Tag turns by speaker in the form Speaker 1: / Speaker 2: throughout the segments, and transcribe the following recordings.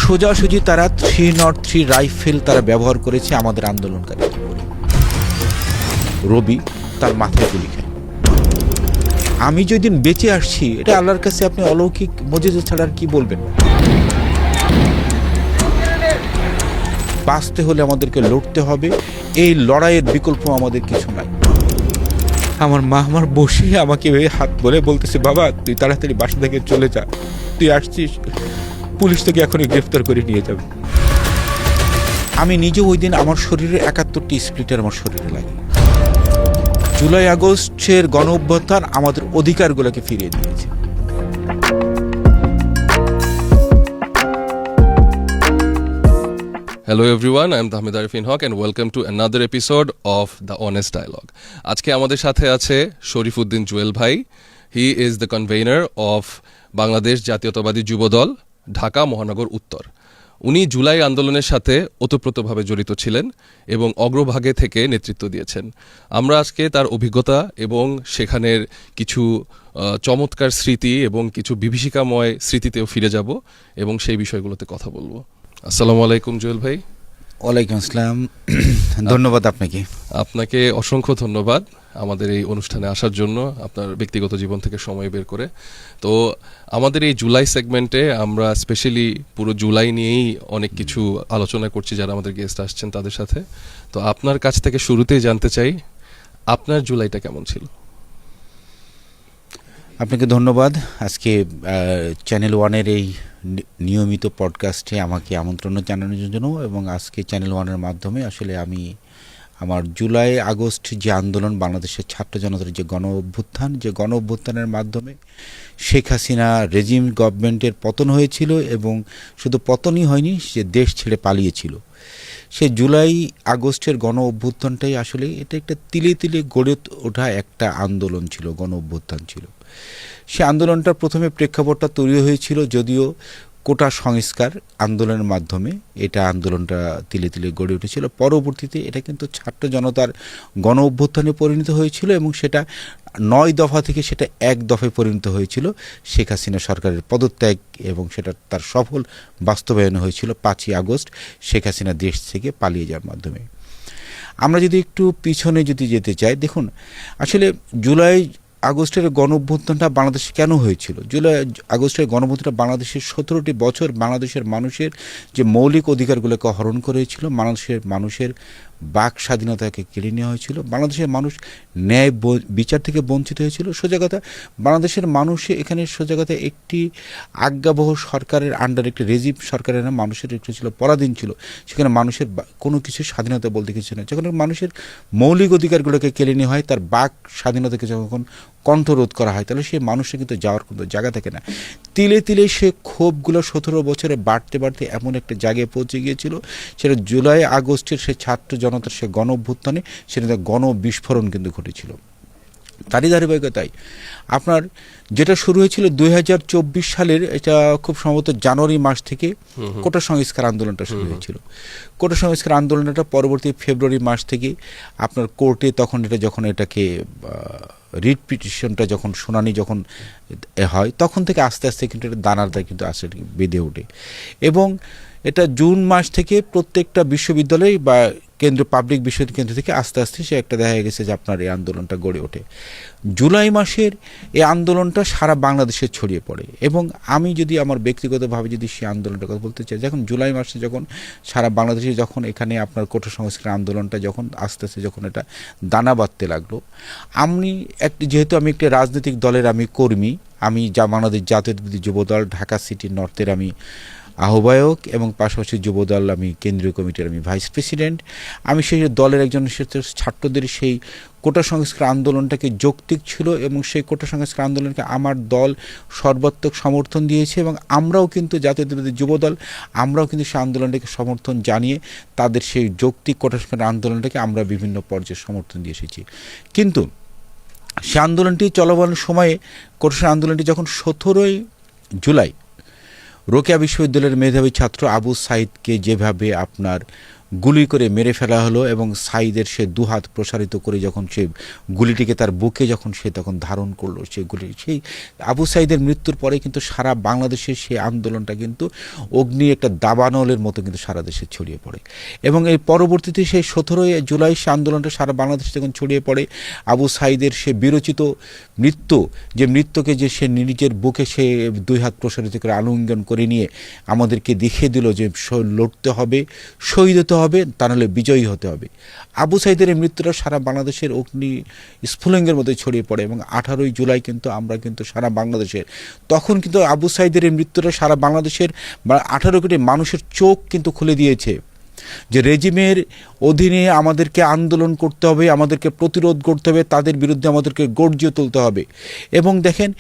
Speaker 1: সোজাসুজি তারা 303 রাইফেল তারা ব্যবহার করেছে আমাদের আন্দোলনকারীদের উপরে। রবি তার মাথায় গুলি খায়। আমি যেদিন বেঁচে আসছি, এটা আল্লাহর কাছে আপনি অলৌকিক মজিজা ছাড়া আর কি বলবেন। বাঁচতে হলে আমাদেরকে লড়তে হবে, এই লড়াইয়ের বিকল্প আমাদের কিছু নাই। আমার মা আমার বসে আমাকে হাত বলে বলতেছে, বাবা তুই তাড়াতাড়ি বাসা থেকে চলে যা, তুই আসছিস পুলিশ থেকে এখনই গ্রেফতার করে নিয়ে যাবে। আমি নিজে ওই দিন আমার শরীরে 71টি স্প্লিটার আমার শরীরে লাগে। জুলাই আগস্টের গণ অভ্যুত্থান আমাদের অধিকারগুলোকে ফিরিয়ে দিয়েছে।
Speaker 2: Hello everyone, I am Tahmid Arifin Haq and welcome to another episode of The Honest Dialogue. আজকে আমাদের সাথে আছে শরীফউদ্দিন জুয়েল ভাই. He is the convener of Bangladesh জাতীয়তাবাদী যুবদল, ঢাকা মহানগর উত্তর. উনি জুলাই আন্দোলনের সাথে ওতপ্রোতভাবে জড়িত ছিলেন এবং অগ্রভাগে থেকে নেতৃত্ব দিয়েছেন. আমরা আজকে তার অভিজ্ঞতা এবং সেখানের কিছু চমৎকার স্মৃতি এবং কিছু বিভীষিকাময় স্মৃতিতেও ফিরে যাব এবং সেই বিষয়গুলোতে কথা বলবো. আসসালামু আলাইকুম জুয়েল ভাই।
Speaker 1: ওয়ালাইকুম আসসালাম, ধন্যবাদ আপনাকে।
Speaker 2: আপনাকে অসংখ্য ধন্যবাদ আমাদের এই অনুষ্ঠানে আসার জন্য, আপনার ব্যক্তিগত জীবন থেকে সময় বের করে। তো আমাদের এই জুলাই সেগমেন্টে আমরা স্পেশালি পুরো জুলাই নিয়েই অনেক কিছু আলোচনা করছি যারা আমাদের গেস্ট আসছেন তাদের সাথে। তো আপনার কাছ থেকে শুরুতেই জানতে চাই আপনার জুলাইটা কেমন ছিল?
Speaker 1: আপনাকে ধন্যবাদ আজকে চ্যানেল ওয়ানের এই নিয়মিত পডকাস্টে আমাকে আমন্ত্রণ জানানোর জন্য, এবং আজকে চ্যানেল ওয়ানের মাধ্যমে আসলে আমি আমার জুলাই আগস্ট যে আন্দোলন, বাংলাদেশের ছাত্র জনতার যে গণ অভ্যুত্থানের মাধ্যমে শেখ হাসিনা রেজিম গভর্নমেন্টের পতন হয়েছিল, এবং শুধু পতনই হয়নি, সে দেশ ছেড়ে পালিয়েছিল। সে জুলাই আগস্টের গণ অভ্যুত্থানটাই আসলে এটা একটা তিলে তিলে গড়ে ওঠা একটা আন্দোলন ছিল, গণ অভ্যুত্থান ছিল। সে আন্দোলনটার প্রথমে প্রেক্ষাপটটা তৈরি হয়েছিল যদিও কোটা সংস্কার আন্দোলনের মাধ্যমে, এটা আন্দোলনটা তিলে তিলে গড়ে উঠেছিল। পরবর্তীতে এটা কিন্তু ছাত্র জনতার গণ অভ্যুত্থানে পরিণত হয়েছিল, এবং সেটা 9 দফা থেকে সেটা 1 দফায় পরিণত হয়েছিল শেখ হাসিনা সরকারের পদত্যাগ, এবং সেটা তার সফল বাস্তবায়ন হয়েছিল 5ই আগস্ট শেখ হাসিনা দেশ থেকে পালিয়ে যাওয়ার মাধ্যমে। আমরা যদি একটু পিছনে যদি যেতে চাই, দেখুন আসলে জুলাই আগস্টের গণ অভ্যুত্থানটা বাংলাদেশে কেন হয়েছিল? জুলাই আগস্টের গণ অভ্যুত্থানটা বাংলাদেশের 17টি বছর বাংলাদেশের মানুষের যে মৌলিক অধিকারগুলোকে হরণ করেছিল, মানুষের বাক স্বাধীনতাকে কেড়ে নেওয়া হয়েছিল, বাংলাদেশের মানুষ ন্যায় বিচার থেকে বঞ্চিত হয়েছিল। সোজা কথা, বাংলাদেশের মানুষ এখানে সোজা কথা একটি আজ্ঞাবহ সরকারের আন্ডারে, একটি রেজিম সরকারের মানুষের একটু ছিল পরাধীন ছিল। সেখানে মানুষের কোনো কিছু স্বাধীনতা বলতে কিছু নয়। যখন মানুষের মৌলিক অধিকারগুলোকে কেড়ে নেওয়া হয়, তার বাক স্বাধীনতাকে যখন কণ্ঠরোধ করা হয়, তাহলে সেই মানুষের কিন্তু যাওয়ার কোনো জায়গা থাকে না। তিলে তিলে সে ক্ষোভগুলো 17 বছরে বাড়তে বাড়তে এমন একটা জায়গায় পৌঁছে গিয়েছিল, সেটা জুলাই আগস্টের সে ছাত্র জনতার সে গণ অভ্যুত্থানে সেটা গণ বিস্ফোরণ কিন্তু ঘটেছিল। তারই ধারাবাহিকতায় আপনার যেটা শুরু হয়েছিল 2024 সালের, এটা খুব সম্ভবত জানুয়ারি মাস থেকে কোটা সংস্কার আন্দোলনটা শুরু হয়েছিল। কোটা সংস্কার আন্দোলনটা পরবর্তী ফেব্রুয়ারি মাস থেকে আপনার কোর্টে তখন এটাকে রিট পিটিশনটা যখন শুনানি যখন হয়, তখন থেকে আস্তে আস্তে কিন্তু এটা দানারটা কিন্তু আসে বেঁধে ওঠে, এবং এটা জুন মাস থেকে প্রত্যেকটা বিশ্ববিদ্যালয় বা পাবলিক বিশ্ববিদ্যালয় কেন্দ্র থেকে আস্তে আস্তে সে একটা দেখা গেছে যে আপনার এই আন্দোলনটা গড়ে ওঠে। জুলাই মাসের এই আন্দোলনটা সারা বাংলাদেশে ছড়িয়ে পড়ে, এবং আমি যদি আমার ব্যক্তিগতভাবে যদি সেই আন্দোলনটার কথা বলতে চাই, যখন জুলাই মাসে যখন সারা বাংলাদেশে যখন এখানে আপনার কোটা সংস্কার আন্দোলনটা যখন আস্তে আস্তে যখন এটা দানা বাঁধতে লাগলো, যেহেতু আমি একটি রাজনৈতিক দলের আমি কর্মী, আমি বাংলাদেশ জাতীয়তাবাদী যুবদল ঢাকা সিটি নর্থের আমি আহ্বায়ক, এবং পাশাপাশি যুবদল আমি কেন্দ্রীয় কমিটির আমি ভাইস প্রেসিডেন্ট। আমি সেই দলের একজন ছাত্রদের সেই কোটা সংস্কার আন্দোলনটাকে যৌক্তিক ছিল, এবং সেই কোটা সংস্কার আন্দোলনকে আমার দল সর্বাত্মক সমর্থন দিয়েছে, এবং আমরাও কিন্তু জাতীয়তাবাদী যুবদল আমরাও কিন্তু সেই আন্দোলনটাকে সমর্থন জানিয়ে তাদের সেই যৌক্তিক কোটা সংস্কার আন্দোলনটাকে আমরা বিভিন্ন পর্যায়ে সমর্থন দিয়ে এসেছি। কিন্তু সে আন্দোলনটি চলমান সময়ে কোটা আন্দোলনটি যখন 17ই জুলাই রোকেয়া বিশ্ববিদ্যালয়ের মেধাবী ছাত্র আবু সাইদকে যেভাবে আপনার গুলি করে মেরে ফেলা হলো এবং সাইদের সে দুহাত প্রসারিত করে যখন সে গুলিটিকে তার বুকে যখন সে তখন ধারণ করলো সেই সেই আবু সাইদের মৃত্যুর পরে কিন্তু সারা বাংলাদেশের সেই আন্দোলনটা কিন্তু অগ্নি একটা দাবানলের মতো কিন্তু সারা দেশে ছড়িয়ে পড়ে এবং এই পরবর্তীতে সেই 17ই জুলাই সে আন্দোলনটা সারা বাংলাদেশে যখন ছড়িয়ে পড়ে আবু সাইদের সে বিরচিত মৃত্যুকে যে সে নিজের বুকে সে দুই হাত প্রসারিত করে আলিঙ্গন করে নিয়ে আমাদেরকে দেখিয়ে দিল যে লড়তে হবে, শহীদ হতে হবে, তা নাহলে বিজয়ী হতে হবে। আবু সাইদের এই মৃত্যুটা সারা বাংলাদেশের অগ্নি স্ফুলিঙ্গের মধ্যে ছড়িয়ে পড়ে এবং 18ই জুলাই কিন্তু আমরা কিন্তু সারা বাংলাদেশের তখন কিন্তু আবু সাইদের এই মৃত্যুটা সারা বাংলাদেশের 18 কোটি মানুষের চোখ কিন্তু খুলে দিয়েছে যে রেজিমের অধীনে আমাদেরকে আন্দোলন করতে হবে, আমাদেরকে প্রতিরোধ করতে হবে, তাদের বিরুদ্ধে আমাদেরকে গর্জিয়ে তুলতে হবে। এবং দেখেন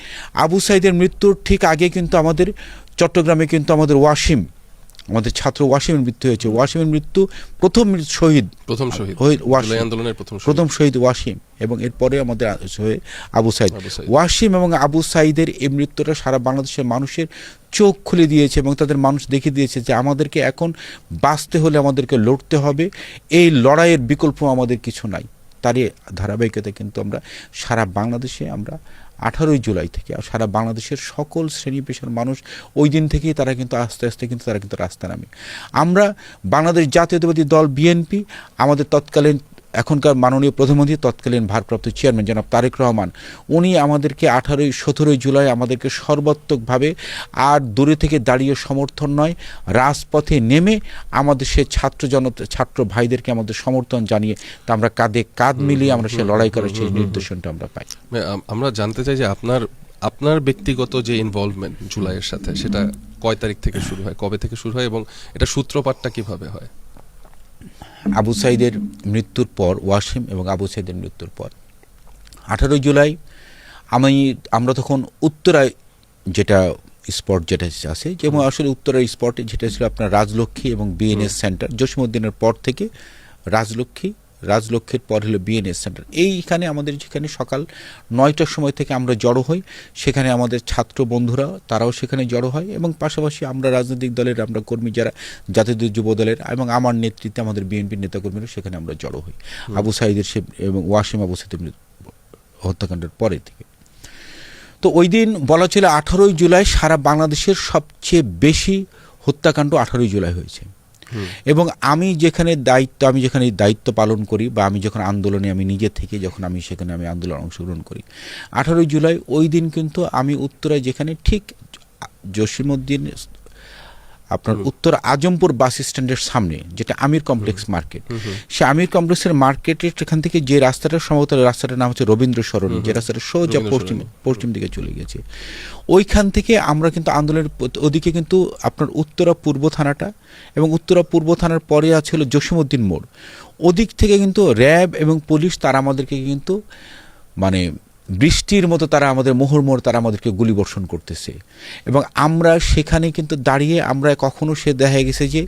Speaker 1: আবু সাইদের মৃত্যুর ঠিক আগে কিন্তু আমাদের চট্টগ্রামে কিন্তু আমাদের আমাদের ছাত্র ওয়াসিমের মৃত্যু হয়েছে। ওয়াসিমের মৃত্যু প্রথম শহীদ ওয়াসিম এবং এরপরে আমাদের আবু সাইদ। ওয়াসিম এবং আবু সাইদের এই মৃত্যুটা সারা বাংলাদেশের মানুষের চোখ খুলে দিয়েছে এবং তাদের মানুষ দেখিয়ে দিয়েছে যে আমাদেরকে এখন বাঁচতে হলে আমাদেরকে লড়তে হবে, এই লড়াইয়ের বিকল্প আমাদের কিছু নাই। তারই ধারাবাহিকতা কিন্তু আমরা সারা বাংলাদেশে আমরা 18ই জুলাই থেকে সারা বাংলাদেশের সকল শ্রেণী পেশার মানুষ ওই দিন থেকেই তারা কিন্তু আস্তে আস্তে কিন্তু তারা কিন্তু রাস্তা নামে। আমরা বাংলাদেশ জাতীয়তাবাদী দল বিএনপি আমাদের তৎকালীন এখনকার মাননীয় প্রধানমন্ত্রী তৎকালীন ভারপ্রাপ্ত চেয়ারম্যান জনাব তারেক রহমান উনি আমাদেরকে 17ই জুলাই আমাদেরকে সর্বাত্মকভাবে আর দূরে থেকে দাঁড়িয়ে সমর্থন নয়, রাজপথে নেমে আমাদের সে ছাত্র ভাইদেরকে আমাদের সমর্থন জানিয়ে তা আমরা কাঁধে কাঁধ মিলিয়ে আমরা সে লড়াই করার সেই নির্দেশনটা আমরা পাই।
Speaker 2: আমরা জানতে চাই যে আপনার ব্যক্তিগত যে ইনভলভমেন্ট জুলাইয়ের সাথে সেটা কয় তারিখ থেকে শুরু হয়, কবে থেকে শুরু হয় এবং এটা সূত্রপাতটা কিভাবে হয়?
Speaker 1: আবু সাইদের মৃত্যুর পর, ওয়াসিম এবং আবু সাইদের মৃত্যুর পর 18ই জুলাই আমরা তখন উত্তরায় যেটা স্পট যেটা আছে, যেমন আসলে উত্তরার স্পটে যেটা ছিল আপনার রাজলক্ষ্মী এবং বিএনএস সেন্টার, জসীমউদ্দিনের পর থেকে রাজলক্ষ্মীর পর হলো বিএনএস সেন্টার। এইখানে আমাদের যেখানে সকাল 9টার সময় থেকে আমরা জড়ো হই, সেখানে আমাদের ছাত্র বন্ধুরা তারাও সেখানে জড়ো হয় এবং পাশাপাশি আমরা রাজনৈতিক দলের আমরা কর্মী যারা জাতীয় যুব দলের এবং আমার নেতৃত্বে আমাদের বিএনপির নেতাকর্মীরা সেখানে আমরা জড়ো হই আবু সাইদের এবং ওয়াসিম আবু সাইদের হত্যাকাণ্ডের পরে থেকে। তো ওই দিন বলা ছিল 18ই জুলাই সারা বাংলাদেশের সবচেয়ে বেশি হত্যাকাণ্ড 18ই জুলাই হয়েছে এবং আমি যেখানে দায়িত্ব পালন করি বা আমি যখন আন্দোলনে আমি নিজে থেকে যখন আমি সেখানে আমি আন্দোলনে অংশগ্রহণ করি 18ই জুলাই ওই দিন কিন্তু আমি উত্তরায় যেখানে ঠিক জসীমউদ্দিন আপনার উত্তর আজমপুর বাস স্ট্যান্ডের সামনে যেটা আমির কমপ্লেক্স মার্কেট, সে আমির কমপ্লেক্সের মার্কেটের সেখান থেকে যে রাস্তাটা সম্ভবত রাস্তাটার নাম হচ্ছে রবীন্দ্র সরণি, যে রাস্তাটা সোজা পশ্চিম দিকে চলে গেছে, ওইখান থেকে আমরা কিন্তু আন্দোলনের ওদিকে কিন্তু আপনার উত্তরা পূর্ব থানাটা এবং উত্তরা পূর্ব থানার পরে আছে হলো জসীমউদ্দিন মোড়, ওদিক থেকে কিন্তু র্যাব এবং পুলিশ তারা আমাদেরকে কিন্তু মানে বৃষ্টির মতো তারা আমাদের মোহর তারা আমাদেরকে গুলিবর্ষণ করতেছে এবং আমরা সেখানে কিন্তু দাঁড়িয়ে আমরা কখনো সে দেখা গেছে যে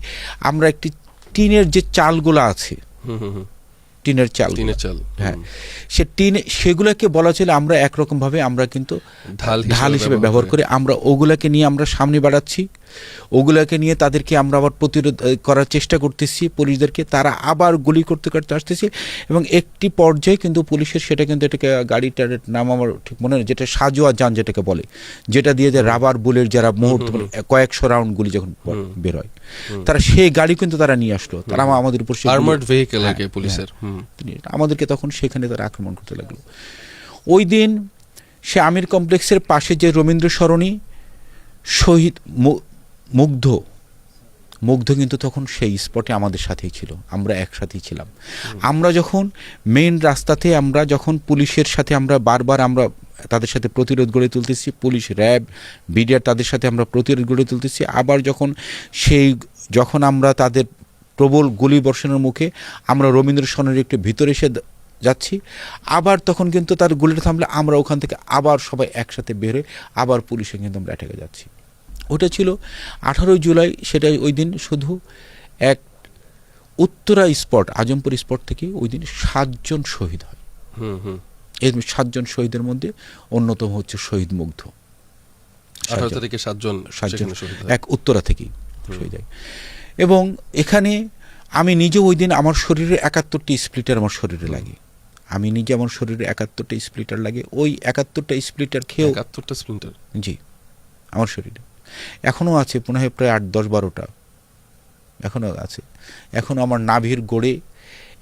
Speaker 1: আমরা একটি টিনের যে চালগুলো আছে, টিনের চাল, হ্যাঁ, সে সেগুলোকে বলা ছিল আমরা একরকম ভাবে আমরা কিন্তু ঢাল হিসেবে ব্যবহার করে আমরা ওগুলাকে নিয়ে আমরা সামনে বাড়াচ্ছি, ওগুলাকে নিয়ে তাদেরকে আমরা আবার প্রতিরোধ করার চেষ্টা করতেছি পুলিশদেরকে, তারা আবার গুলি করতে আসতেছে এবং একটি পর্যায়ে কিন্তু পুলিশের সেটা কিন্তু এটাকে গাড়িটার নাম আমার ঠিক মনে নেই, যেটা সাজোয়া যান যেটাকে বলে, যেটা দিয়ে যে রাবার বুলেট যারা মুহূর্ত কয়েকশো রাউন্ড গুলি যখন বের হয় তারা সেই গাড়ি কিন্তু তারা নিয়ে আসলো, তারা আমাদের উপর পুলিশের আমাদেরকে তখন সেখানে তারা আক্রমণ করতে লাগলো। ওই দিন সে আমির কমপ্লেক্সের পাশে যে রবীন্দ্র সরণি শহীদ মুগ্ধ কিন্তু তখন সেই স্পটে আমাদের সাথেই ছিল, আমরা একসাথেই ছিলাম। আমরা যখন মেইন রাস্তাতে আমরা যখন পুলিশের সাথে আমরা বারবার আমরা তাদের সাথে প্রতিরোধ গড়ে তুলতেছি, পুলিশ র্যাব বিডিআর তাদের সাথে আমরা প্রতিরোধ গড়ে তুলতেছি, আবার যখন আমরা তাদের প্রবল গুলি বর্ষণের মুখে আমরা রবীন্দ্র সরণির একটু ভিতরে এসে যাচ্ছি, আবার তখন কিন্তু তার গুলিটা থামলে আমরা ওখান থেকে আবার সবাই একসাথে বের হয়ে আবার পুলিশে কিন্তু আমরা অ্যাটাকে যাচ্ছি। ওটা ছিল 18ই জুলাই, সেটা ওই দিন শুধু এক উত্তরা স্পট আজমপুর স্পট থেকে ওই দিন 7 জন শহীদ হয়। এই 7 জন শহীদের মধ্যে অন্যতম হচ্ছে শহীদ মুগ্ধ,
Speaker 2: 18 থেকে 7 জন
Speaker 1: এক উত্তরা থেকেই শহীদ হয়। এবং এখানে আমি নিজে ওই দিন আমার শরীরে 71টি স্প্লিটার আমার শরীরে লাগে। আমি নিজে আমার শরীরে 71টা স্প্লিটার লাগে। ওই 71টা স্প্লিটার খেয়েও
Speaker 2: 71টা স্প্লিন্টার
Speaker 1: জি আমার শরীরে এখনও আছে, মনে হয় প্রায় 8-10-12টা এখনও আছে। এখনও আমার নাভির গোড়ে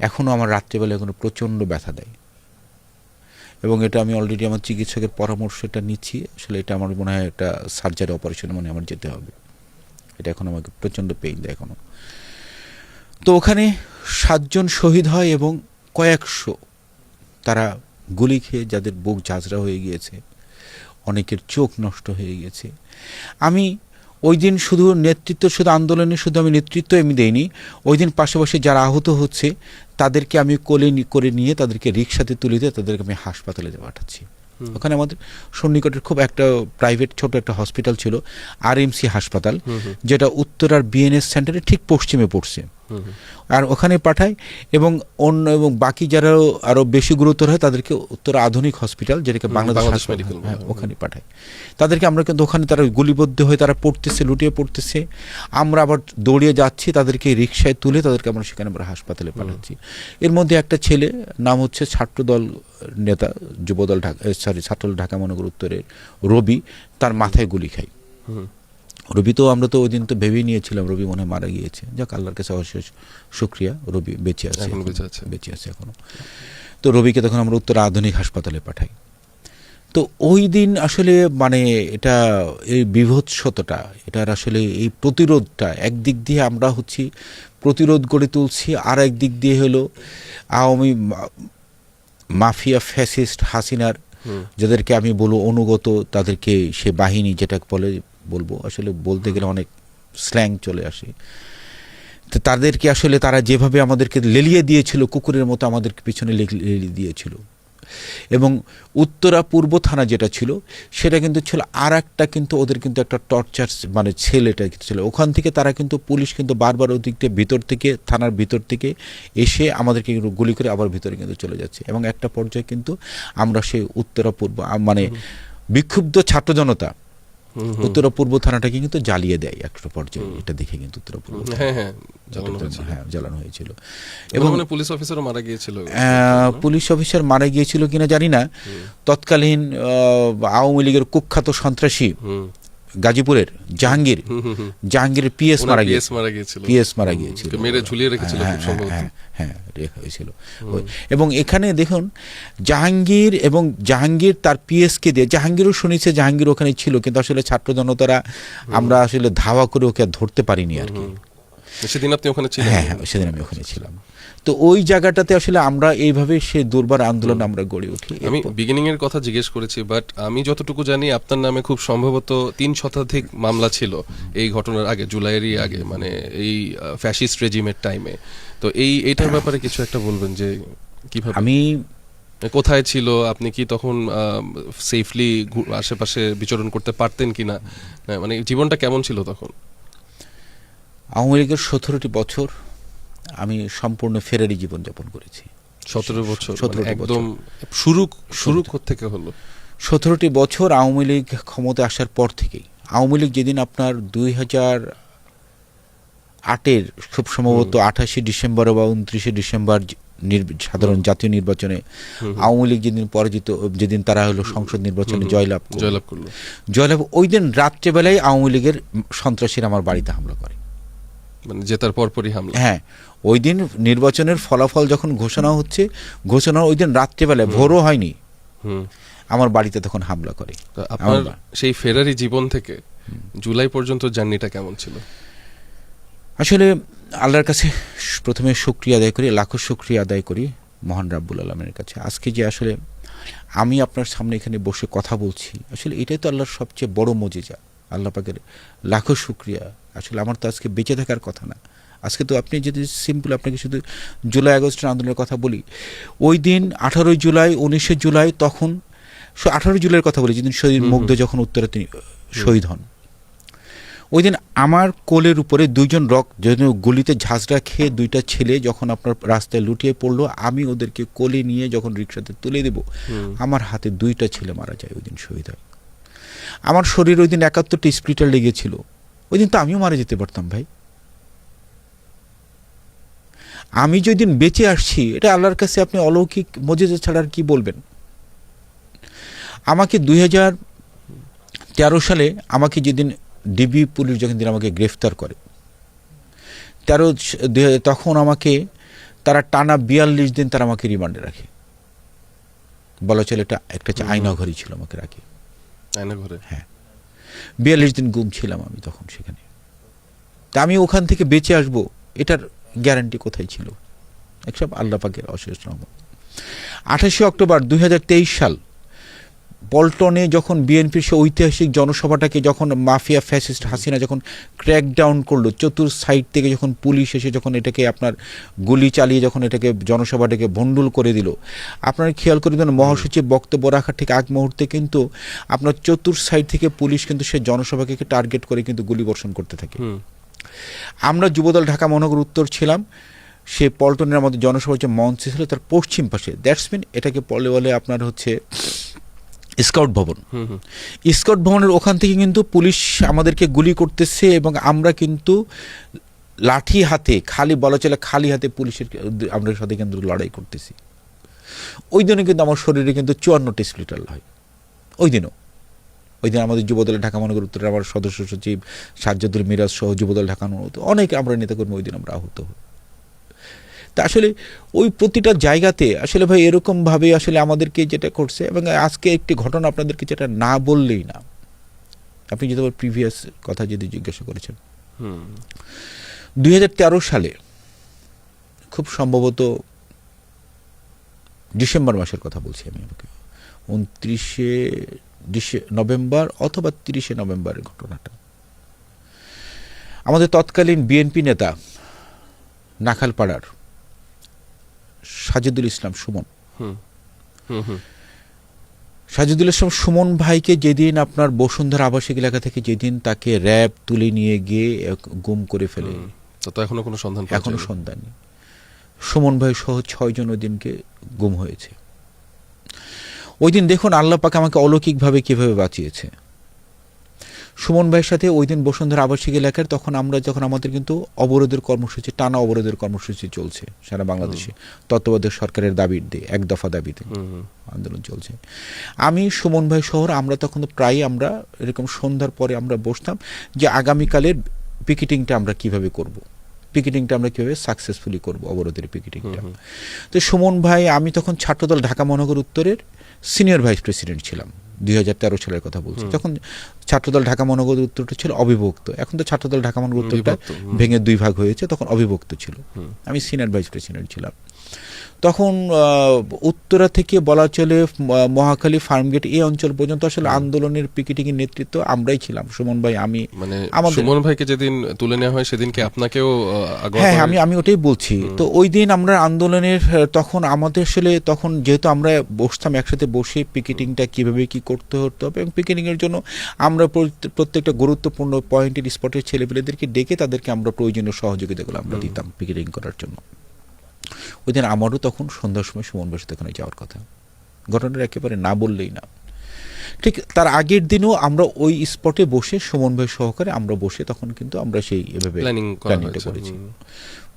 Speaker 1: এখনও আমার রাত্রেবেলা এখনো প্রচণ্ড ব্যথা দেয়, এবং এটা আমি অলরেডি আমার চিকিৎসকের পরামর্শটা নিচ্ছি। আসলে এটা আমার মনে হয় একটা সার্জারি অপারেশন মানে আমার যেতে হবে। এটা এখন আমাকে প্রচণ্ড পেইন দেয় এখনও। তো ওখানে 7 জন শহীদ হয় এবং কয়েকশো তারা গুলি খেয়ে যাদের বুক ঝাঁঝরা হয়ে গিয়েছে, অনেকের চোখ নষ্ট হয়ে গেছে। আমি ওই দিন শুধু আন্দোলনে শুধু আমি নেতৃত্ব আমি দেইনি, ওই দিন পাশাপাশি যারা আহত হচ্ছে তাদেরকে আমি কোলে করে নিয়ে তাদেরকে রিক্সাতে তুলে দিয়ে তাদেরকে আমি হাসপাতালে পাঠাচ্ছি। ওখানে আমাদের সন্নিকটের খুব একটা প্রাইভেট ছোট একটা হসপিটাল ছিল, RMC হাসপাতাল, যেটা উত্তরার BNS সেন্টারে ঠিক পশ্চিমে পড়ছে। আর ওখানে পাঠায় এবং বাকি যারা আরো বেশি গুরুতর হয় তাদেরকে উত্তরা আধুনিক হসপিটাল, যেটাকে বাংলাদেশ মেডিকেল, ওখানে পাঠায়। তাদেরকে আমরা কিন্তু ওখানে তারা গুলিবদ্ধ হয়ে তারা পড়তেছে, লুটিয়ে পড়তেছে। আমরা আবার দৌড়িয়ে যাচ্ছি, তাদেরকে রিক্সায় তুলে তাদেরকে আমরা সেখানে আমরা হাসপাতালে পাঠাচ্ছি। এর মধ্যে একটা ছেলে নাম হচ্ছে ছাত্রদল নেতা, যুবদল ঢাকা, ছাত্রদল ঢাকা মহানগর উত্তরের রবি, তার মাথায় গুলি খায়। রবি তো আমরা তো ওই দিন তো ভেবেই নিয়েছিলাম রবি মনে হয় মারা গিয়েছে। যাক, আল্লাহর কাছে অশেষ শুকরিয়া, রবি বেঁচে আছে এখনো। তো রবিকে তখন আমরা উত্তর আধুনিক হাসপাতালে পাঠাই। তো ওই দিন আসলে মানে এটা এই বিভৎসতাটা, এটার আসলে এই প্রতিরোধটা, একদিক দিয়ে আমরা হচ্ছি প্রতিরোধ গড়ে তুলছি, আর একদিক দিয়ে হলো আওয়ামী মাফিয়া ফ্যাসিস্ট হাসিনার যাদেরকে আমি বলবো অনুগত, তাদেরকে সে বাহিনী যেটা বলবো আসলে বলতে গেলে অনেক স্ল্যাং চলে আসে। তো তাদেরকে আসলে তারা যেভাবে আমাদেরকে লেলিয়ে দিয়েছিল, কুকুরের মতো আমাদেরকে পিছনে লেলিয়ে দিয়েছিল। এবং উত্তরা পূর্ব থানা যেটা ছিল সেটা কিন্তু ছিল আর একটা, কিন্তু ওদের কিন্তু একটা টর্চার মানে ছেলেটা ছিল। ওখান থেকে তারা কিন্তু পুলিশ কিন্তু বারবার ওদিকটা ভিতর থেকে, থানার ভিতর থেকে এসে আমাদেরকে গুলি করে আবার ভিতরে কিন্তু চলে যাচ্ছে। এবং একটা পর্যায়ে কিন্তু আমরা সেই উত্তরা পূর্ব মানে বিক্ষুব্ধ ছাত্র জনতা উত্তরা পূর্ব থানাটাকে কিন্তু জ্বালিয়ে দেয় একটা পর্যায়ে। এটা দেখে কিন্তু উত্তরা পূর্ব জ্বালানো হয়েছিল। এবং
Speaker 2: পুলিশ অফিসারও মারা গিয়েছিল।
Speaker 1: পুলিশ অফিসার মারা গিয়েছিল কিনা জানি না। তৎকালীন আওয়ামী লীগের কুখ্যাত সন্ত্রাসী গাজীপুরের জাহাঙ্গীরের পিএস মারা গিয়েছিল,
Speaker 2: মেরে ঝুলিয়ে রেখেছিল খুব সম্ভবত।
Speaker 1: হ্যাঁ, রেখা হয়েছিল। এবং এখানে দেখুন জাহাঙ্গীর তার পিএসকে দিয়ে, জাহাঙ্গীরও শুনেছে জাহাঙ্গীর ওখানে ছিল, কিন্তু আসলে ছাত্র জনতারা আমরা আসলে ধাওয়া করে ওকে ধরতে পারিনি আর কি।
Speaker 2: সেদিন আপনি ওখানে ছিলেন?
Speaker 1: হ্যাঁ, সেদিন আমি ওখানে ছিলাম। তো ওই জায়গাটাতে আসলে আমরা এইভাবে সে দুর্বার আন্দোলন আমরা গড়ে উঠি।
Speaker 2: আমি বিগিনিং এর কথা জিজ্ঞেস করেছি, বাট আমি যতটুকু জানি আপনার নামে খুব সম্ভবত 3 শতাধিক মামলা ছিল এই ঘটনার আগে, জুলাইয়েরই আগে, মানে এই ফ্যাসিস্ট রেজিমের টাইমে। তো এইটার ব্যাপারে কিছু একটা বলবেন যে কিভাবে,
Speaker 1: আমি
Speaker 2: কোথায় ছিল আপনি, কি তখন সেফলি আশেপাশে বিচরণ করতে পারতেন কিনা, মানে জীবনটা কেমন ছিল তখন?
Speaker 1: আওয়ামী লীগের 17টি বছর আমি সম্পূর্ণ ফেরারি জীবনযাপন করেছি।
Speaker 2: 17 বছর একদম শুরু থেকে হলো
Speaker 1: 17টি বছর আওয়ামী লীগ ক্ষমতা আসার পর থেকেই। আওয়ামী লীগ যেদিন আপনার 2008-এর খুব সম্ভবত 28 ডিসেম্বর বা 29 ডিসেম্বর সাধারণ জাতীয় নির্বাচনে আওয়ামী লীগ যেদিন তারা হলো সংসদ নির্বাচনে জয়লাভ করলো, ওই দিন রাত্রেবেলায় আওয়ামী লীগের সন্ত্রাসীরা আমার বাড়িতে হামলা করে,
Speaker 2: মানে জেতার পরপরই হামলা।
Speaker 1: হ্যাঁ, ওই দিন নির্বাচনের ফলাফল যখন ঘোষণা ওই দিন রাত্রেবেলায়, ভোরও হয়নি, আমার বাড়িতে তখন হামলা করে।
Speaker 2: আপনার সেই ফেরারি জীবন থেকে জুলাই পর্যন্ত জার্নিটা কেমন ছিল?
Speaker 1: আসলে আল্লাহর কাছে প্রথমে শুকরিয়া আদায় করি, লাখো শুকরিয়া আদায় করি মহান রাব্বুল আলামিনের কাছে। আজকে যে আসলে আমি আপনার সামনে এখানে বসে কথা বলছি, আসলে এটাই তো আল্লাহর সবচেয়ে বড় মুজিজা। আল্লাহ পাকের লাখো শুকরিয়া। আসলে আমার তো আজকে বেঁচে থাকার কথা না। আজকে তো আপনি যদি সিম্পল আপনাকে শুধু জুলাই আগস্টের আন্দোলনের কথা বলি, ওই দিন 18 জুলাই 19 জুলাই, তখন 18 জুলাইয়ের কথা বলি, যেদিন শহীদ মুগ্ধ যখন উত্তরে তিনি শহীদ হন, ওই দিন আমার কোলের উপরে 2 জন গুলিতে ঝাঁঝরা খেয়ে 2টা ছেলে যখন আপনার রাস্তায় লুটিয়ে পড়লো, আমি ওদেরকে কোলে নিয়ে যখন রিক্সাতে তুলে দেব, আমার হাতে 2টা ছেলে মারা যায়, ওই দিন শহীদ হয়। আমার শরীর ওই দিন 71টি স্প্লিটার লেগেছিল। ওই দিন তো আমিও মারা যেতে পারতাম ভাই। আমি যেদিন বেঁচে আসছি এটা আল্লাহর কাছে আপনি অলৌকিক মজেজা ছাড়া আর কি বলবেন। আমাকে 2013 সালে আমাকে যেদিন ডিবি পুলিশ যেদিন আমাকে গ্রেফতার করে, তখন আমাকে তারা টানা 42 দিন তারা আমাকে রিমান্ডে রাখে। বলা চলে এটা একটা আয়না ঘরই ছিল, আমাকে রাখে
Speaker 2: আয়না ঘরে।
Speaker 1: হ্যাঁ, 42 দিন গুম ছিলাম আমি তখন সেখানে। তা আমি ওখান থেকে বেঁচে আসব এটার গ্যারান্টি কোথায় ছিল? একসব আল্লাহ পাকের অশেষ রহমত। 28 অক্টোবর 2023 সাল পল্টনে যখন বিএনপির সে ঐতিহাসিক জনসভাটাকে যখন মাফিয়া ফ্যাসিস্ট হাসিনা যখন ক্র্যাকডাউন করলো, চতুর সাইড থেকে যখন পুলিশ এসে যখন এটাকে আপনার গুলি চালিয়ে যখন এটাকে জনসভাটাকে ভণ্ডুল করে দিল, আপনারা খেয়াল করে দেন মহাসচিব বক্তব্য রাখার ঠিক আগ মুহূর্তে কিন্তু আপনার চতুর সাইড থেকে পুলিশ কিন্তু সে জনসভাকে টার্গেট করে কিন্তু গুলি বর্ষণ করতে থাকে। আমরা যুবদল ঢাকা মহানগর উত্তর ছিলাম, সে পল্টনের আমাদের জনসভার যে মঞ্চ ছিল তার পশ্চিম পাশে, দ্যাটস মিন এটাকে বলে আপনার হচ্ছে স্কাউট ভবন। স্কাউট ভবনের ওখান থেকে কিন্তু পুলিশ আমাদেরকে গুলি করতেছে এবং আমরা কিন্তু লাঠি হাতে খালি বলা চলে খালি হাতে পুলিশের আমরা সাথে কিন্তু লড়াই করতেছি। ওই দিনে কিন্তু আমার শরীরে কিন্তু 54টি স্প্লিটার হয়। ওই দিন আমাদের যুবদলের ঢাকা মহানগর উত্তরের আমার সদস্য সচিব সাজ্জাদুল মিরাজ সহ যুবদল ঢাকা মহানগর অনেকে আমরা নেতাকর্মী ওই দিন আমরা আহত হই। তা আসলে ওই প্রতিটা জায়গাতে আসলে ভাই এরকমভাবে আসলে আমাদেরকে যেটা করছে, এবং আজকে একটি ঘটনা আপনাদেরকে যেটা না বললেই না, আপনি যদি প্রিভিয়াস কথা যদি জিজ্ঞাসা করেছেন, 2013 সালে খুব সম্ভবত ডিসেম্বর মাসের কথা বলছি আমি, আমাকে 29 নভেম্বর অথবা 30 নভেম্বরের ঘটনাটা। আমাদের তৎকালীন বিএনপি নেতা নাখালপাড়ার সাজিদুল ইসলাম সুমন, সাজিদুল ইসলাম সুমন ভাইকে যেদিন আপনার বসুন্ধরা আবাসিক এলাকা থেকে যেদিন তাকে র্যাব তুলে নিয়ে গিয়ে গুম করে ফেলে,
Speaker 2: তো এখনো কোনো সন্ধান
Speaker 1: নেই। সুমন ভাই সহ 6 জন ওই দিনকে গুম হয়েছে। ওই দিন দেখুন আল্লাহ পাক আমাকে অলৌকিকভাবে কিভাবে বাঁচিয়েছে। সুমন ভাইয়ের সাথে ওই দিন বসুন্ধরা আবাসিক এলাকার তখন আমাদের কিন্তু অবরোধের কর্মসূচি, টানা অবরোধের কর্মসূচি চলছে সারা বাংলাদেশে, তত্ত্বাবধায়ক সরকারের দাবির দিয়ে, এক দফা দাবিতে আন্দোলন চলছে। আমি সুমন ভাই শহর আমরা তখন প্রায় আমরা এরকম সন্ধ্যার পরে আমরা বসতাম যে আগামীকালের পিকেটিংটা আমরা কিভাবে করব, পিকেটিংটা আমরা কীভাবে সাকসেসফুলি করব, অবরোধের পিকেটিংটা। তো সুমন ভাই, আমি তখন ছাত্রদল ঢাকা মহানগর উত্তরের সিনিয়র ভাইস প্রেসিডেন্ট ছিলাম, 2013 সালের কথা বলছি। তখন ছাত্রদল ঢাকা মহানগর উত্তরটা ছিল অবিভক্ত, এখন তো ছাত্রদল ঢাকা মহানগর উত্তরটা ভেঙে 2 ভাগ হয়েছে, তখন অবিভক্ত ছিল। আমি সিনিয়র ভাইস প্রেসিডেন্ট ছিলাম তখন। উত্তরা থেকে বলা চলে মহাখালী ফার্মগেট এই অঞ্চল পর্যন্ত আসলে আন্দোলনের পিকেটিংয়ের নেতৃত্ব আমরাই ছিলাম, সুমন ভাই, আমি।
Speaker 2: মানে সুমন ভাইকে যেদিন তুলে নেওয়া হয় সেদিনকে আপনাকেও?
Speaker 1: হ্যাঁ, আমি ওটাই বলছি। তো ওই দিন আমরা আন্দোলনের তখন আমাদের আসলে তখন যেহেতু আমরা বসতাম একসাথে, বসে পিকেটিংটা কিভাবে কি করতে হতো এবং পিকেটিংয়ের জন্য আমরা প্রত্যেকটা গুরুত্বপূর্ণ পয়েন্টের স্পটের ছেলেপেলেদেরকে ডেকে তাদেরকে আমরা প্রয়োজনীয় সহযোগিতাগুলো আমরা দিতাম পিকেটিং করার জন্য। ওই দিন আমারও তখন সন্ধ্যার সময় সুমন ভাইয়ের সাথে ওখানে যাওয়ার কথা, ঘটনাটা একেবারে না বললেই না। ঠিক তার আগের দিনও আমরা ওই স্পটে বসে সুমন ভাই সহকারে আমরা বসে তখন কিন্তু আমরা সেই এভাবে প্ল্যানিংটা করেছি।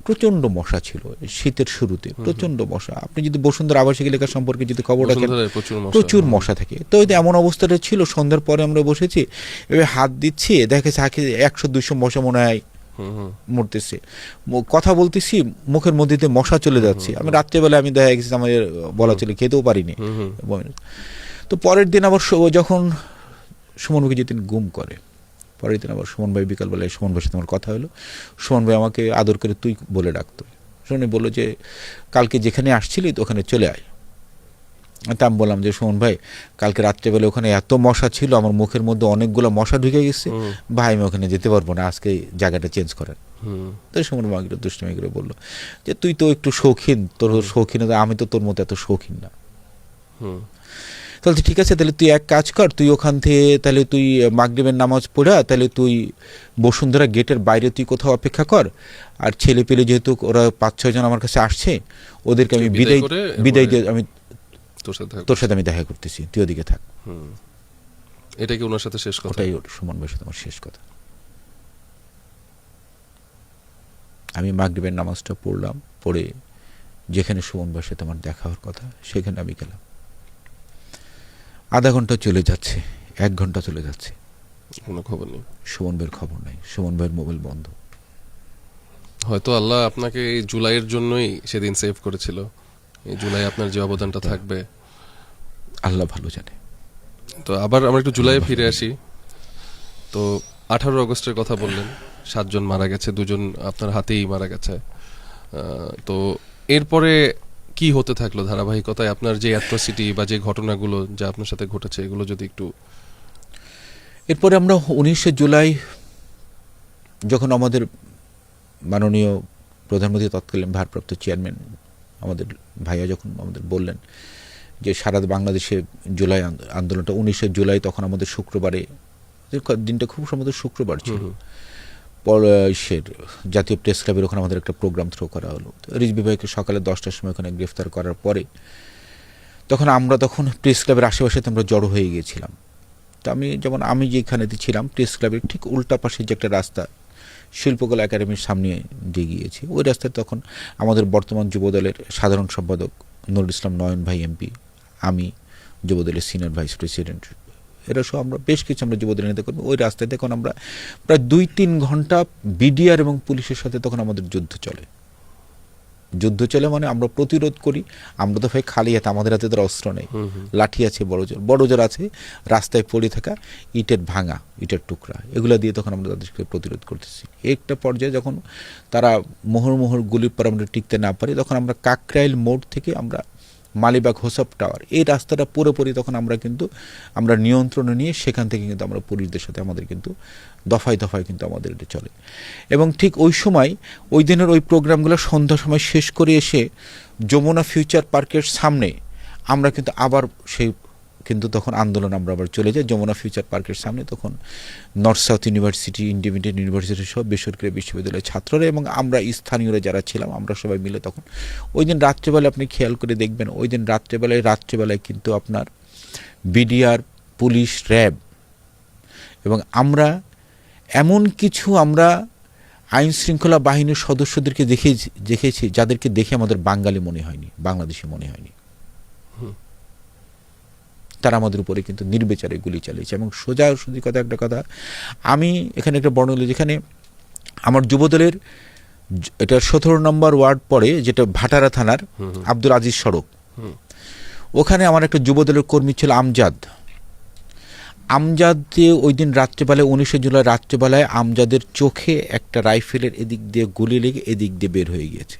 Speaker 1: প্রচন্ড মশা ছিল শীতের শুরুতে, প্রচন্ড মশা। আপনি যদি বসুন্ধরা আবাসিক এলাকা সম্পর্কে যদি খবর রাখেন, প্রচুর মশা থাকে। তো এমন অবস্থাটা ছিল, সন্ধ্যার পরে আমরা বসেছি, এভাবে হাত দিচ্ছি, দেখেছি 100-200 মশা মনে হয় মরতেছে, কথা বলতেছি, মুখের মধ্যে দিয়ে মশা চলে যাচ্ছে। আমি রাত্রেবেলা আমি দেখা গেছি আমার বলা চলে খেতেও পারিনি। তো পরের দিন আবার যখন সুমন ভাইকে যেদিন গুম করে, পরের দিন আবার সুমন ভাই বিকালবেলায় সুমন ভাইয়ের সাথে আমার কথা হলো। সুমন ভাই আমাকে আদর করে তুই বলে ডাকতো। সুমন বললো যে কালকে যেখানে আসছিলি তো ওখানে চলে আয়। তা আমি বললাম যে সুমন ভাই, কালকে রাত্রেবেলা ওখানে এত মশা ছিল, আমার মুখের মধ্যে অনেকগুলো মশা ঢুকে গেছে, ভাই আমি ওখানে যেতে পারবো না, আজকে জায়গাটা চেঞ্জ করেন। তো সুমন ভাই দুষ্টমি করে বললো যে তুই তো একটু শৌখিন, তোর শৌখিনতা, আমি তো তোর মতো এত শৌখিন না। তাহলে ঠিক আছে, তাহলে তুই এক কাজ কর, তুই ওখান থেকে তাহলে তুই মাগরিবের নামাজ পড়া তাহলে তুই বসুন্ধরা গেটের বাইরে তুই কোথাও অপেক্ষা কর, আর ছেলে পেলে যেহেতু ওরা 5-6 জন আমার কাছে আসছে, ওদেরকে আমি বিদায় দিয়ে আমি তোর সাথে আমি দেখা করতেছি, তুই ওদিকে থাক।
Speaker 2: এটাই কি ওনার সাথে শেষ কথা?
Speaker 1: ওটাই সুমন ভাইয়ের সাথে আমার শেষ কথা। আমি মাগরিবের নামাজটা পড়লাম, পড়ে যেখানে সুমন ভাইয়ের সাথে আমার দেখা হওয়ার কথা সেখানে আমি গেলাম। আধা ঘন্টা চলে যাচ্ছে, 1 ঘন্টা চলে যাচ্ছে,
Speaker 2: কোনো খবর নেই,
Speaker 1: সুমন ভাইয়ের খবর নাই, সুমন ভাইয়ের মোবাইল বন্ধ।
Speaker 2: হয়তো আল্লাহ আপনাকে এই জুলাইয়ের জন্যই সেদিন সেভ করেছিল, এই জুলাই আপনার যে অবদানটা থাকবে
Speaker 1: আল্লাহ ভালো জানে।
Speaker 2: তো আবার আমরা একটু জুলাইয়ে ফিরে আসি। তো 18 আগস্টের কথা বললেন, 7 জন মারা গেছে, 2 জন আপনার হাতেই মারা গেছে। তো এরপরে কি হতে থাকলো ধারাবাহিকতায় আপনার যে অ্যাট্রসিটি বা যে ঘটনাগুলো যা আপনার সাথে ঘটেছে এগুলো যদি একটু।
Speaker 1: এরপরে আমরা 19শে জুলাই যখন আমাদের মাননীয় প্রধানমন্ত্রী তৎকালীন ভারপ্রাপ্ত চেয়ারম্যান আমাদের ভাইয়া যখন আমাদের বললেন যে সারা বাংলাদেশে জুলাই আন্দোলনটা 19শে জুলাই, তখন আমাদের শুক্রবারে, দিনটা খুব সম্ভবত শুক্রবার ছিল, জাতীয় প্রেস ক্লাবের ওখানে আমাদের একটা প্রোগ্রাম থ্রো করা হলো। রিজভী ভাইকে সকালে 10টার সময় ওখানে গ্রেফতার করার পরে তখন প্রেস ক্লাবের আশেপাশে আমরা জড়ো হয়ে গিয়েছিলাম। তো আমি যেখানেতে ছিলাম প্রেস ক্লাবের ঠিক উল্টা পাশে যে একটা রাস্তা শিল্পকলা একাডেমির সামনে দিয়ে গিয়েছি, ওই রাস্তায় তখন আমাদের বর্তমান যুবদলের সাধারণ সম্পাদক নুরুল ইসলাম নয়ন ভাই এমপি, আমি যুবদলের সিনিয়র ভাইস প্রেসিডেন্ট, এরা সহ আমরা বেশ কিছু আমরা যুবদলের নেতা কর্মী ওই রাস্তায় তখন আমরা প্রায় 2-3 ঘন্টা বিডিআর এবং পুলিশের সাথে তখন আমাদের যুদ্ধ চলে মানে আমরা প্রতিরোধ করি। আমরা তো ভাই খালি হাতে, আমাদের হাতে তো অস্ত্র নেই, লাঠি আছে, বড় জোর আছে, রাস্তায় পড়ে থাকা ইটের টুকরা, এগুলা দিয়ে তখন আমরা তাদেরকে প্রতিরোধ করতেছি। একটা পর্যায়ে যখন তারা মোহর গুলির পর আমরা টিকতে না পারি, তখন আমরা কাকরাইল মোড় থেকে আমরা মালিবাগ হোসাব টাওয়ার এই রাস্তাটা পুরোপুরি তখন আমরা নিয়ন্ত্রণে নিয়ে সেখান থেকে কিন্তু আমরা পুলিশদের সাথে আমাদের কিন্তু দফায় কিন্তু আমাদের এটা চলে। এবং ঠিক ওই সময় ওই দিনের ওই প্রোগ্রামগুলো সন্ধ্যার সময় শেষ করে এসে যমুনা ফিউচার পার্কের সামনে আমরা কিন্তু আবার তখন আন্দোলন আমরা আবার চলে যাই যমুনা ফিউচার পার্কের সামনে। তখন north south university, independent university সব বেসরকারি বিশ্ববিদ্যালয়ের ছাত্ররা এবং আমরা স্থানীয়রা যারা ছিলাম আমরা সবাই মিলে তখন ওই দিন রাত্রেবেলায় আপনি খেয়াল করে দেখবেন, ওই দিন রাত্রেবেলায় কিন্তু আপনার বিডিআর, পুলিশ, র্যাব এবং আমরা এমন কিছু আইন শৃঙ্খলা বাহিনীর সদস্যদেরকে দেখেছি যাদেরকে দেখে আমাদের বাঙালি মনে হয়নি, বাংলাদেশি মনে হয়নি। তারা আমাদের উপরে কিন্তু নির্বিচারে গুলি চালিয়েছে। এবং সোজাসুজি একটা কথা আমি এখানে একটা বর্ণনা, যেখানে আমার যুবদলের এটা 17 নম্বর ওয়ার্ড পড়ে, যেটা ভাটারা থানার আব্দুল আজিজ সড়ক, ওখানে আমার একটা যুবদলের কর্মী ছিল আমজাদ দিয়ে ওই দিন রাত্রেবেলায় 19শে জুলাই রাত্রেবেলায় আমজাদের চোখে একটা রাইফেলের এদিক দিয়ে গুলি লেগে এদিক দিয়ে বের হয়ে গিয়েছে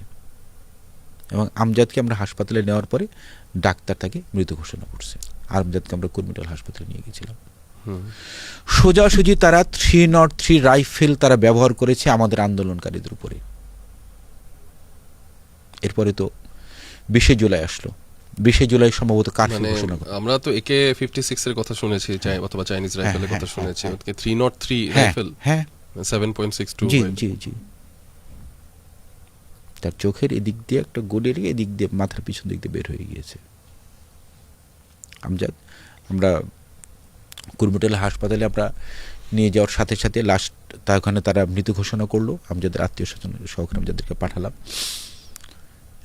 Speaker 1: এবং আমজাদকে আমরা হাসপাতালে নেওয়ার পরে ডাক্তার তাকে মৃত ঘোষণা করছে। আমজাদকে আমরা কুর্মিটাল হাসপাতালে নিয়ে গেছিলাম। সোজাসুজি তারা 303 রাইফেল তারা ব্যবহার করেছে আমাদের আন্দোলনকারীদের উপরে। এরপরে তো 20শে জুলাই আসলো, 20শে জুলাই সম্ভবত কারফিউ ঘোষণা করা।
Speaker 2: আমরা তো AK-56 এর কথা শুনেছি, অথবা চাইনিজ রাইফেলের কথা শুনেছি, 303 রাইফেল, 7.62।
Speaker 1: জি তার চোখের এদিক দিয়ে একটা গুলি লেগে এদিক দিয়ে মাথার পিছন দিক দিয়ে বের হয়ে গিয়েছে আমজাদ। আমরা কুর্মিটাল হাসপাতালে আমরা নিয়ে যাওয়ার সাথে সাথে লাস্ট ওখানে তারা মৃত ঘোষণা করলো। আমজাদের আত্মীয় স্বজন সহকারে আমি যাদেরকে পাঠালাম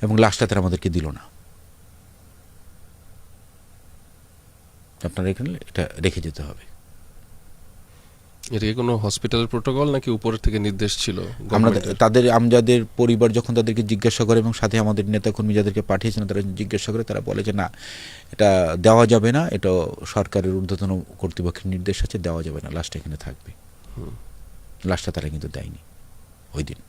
Speaker 1: এবং লাস্টটা তারা আমাদেরকে দিল না। আপনারা এখানে এটা রেখে যেতে হবে।
Speaker 2: এটা কি কোনো হসপিটালের প্রোটোকল নাকি উপরের থেকে নির্দেশ ছিল?
Speaker 1: আমরা তাদের আমজাদের পরিবার যখন তাদেরকে জিজ্ঞাসা করে এবং সাথে আমাদের নেতাকর্মী যাদেরকে পাঠিয়েছেন তারা জিজ্ঞাসা করে, তারা বলে যে না এটা দেওয়া যাবে না, এটা সরকারের ঊর্ধ্বতন কর্তৃপক্ষের নির্দেশ আছে, দেওয়া যাবে না, লাস্টটা এখানে থাকবে। লাস্টটা তারা কিন্তু দেয়নি ওই দিন।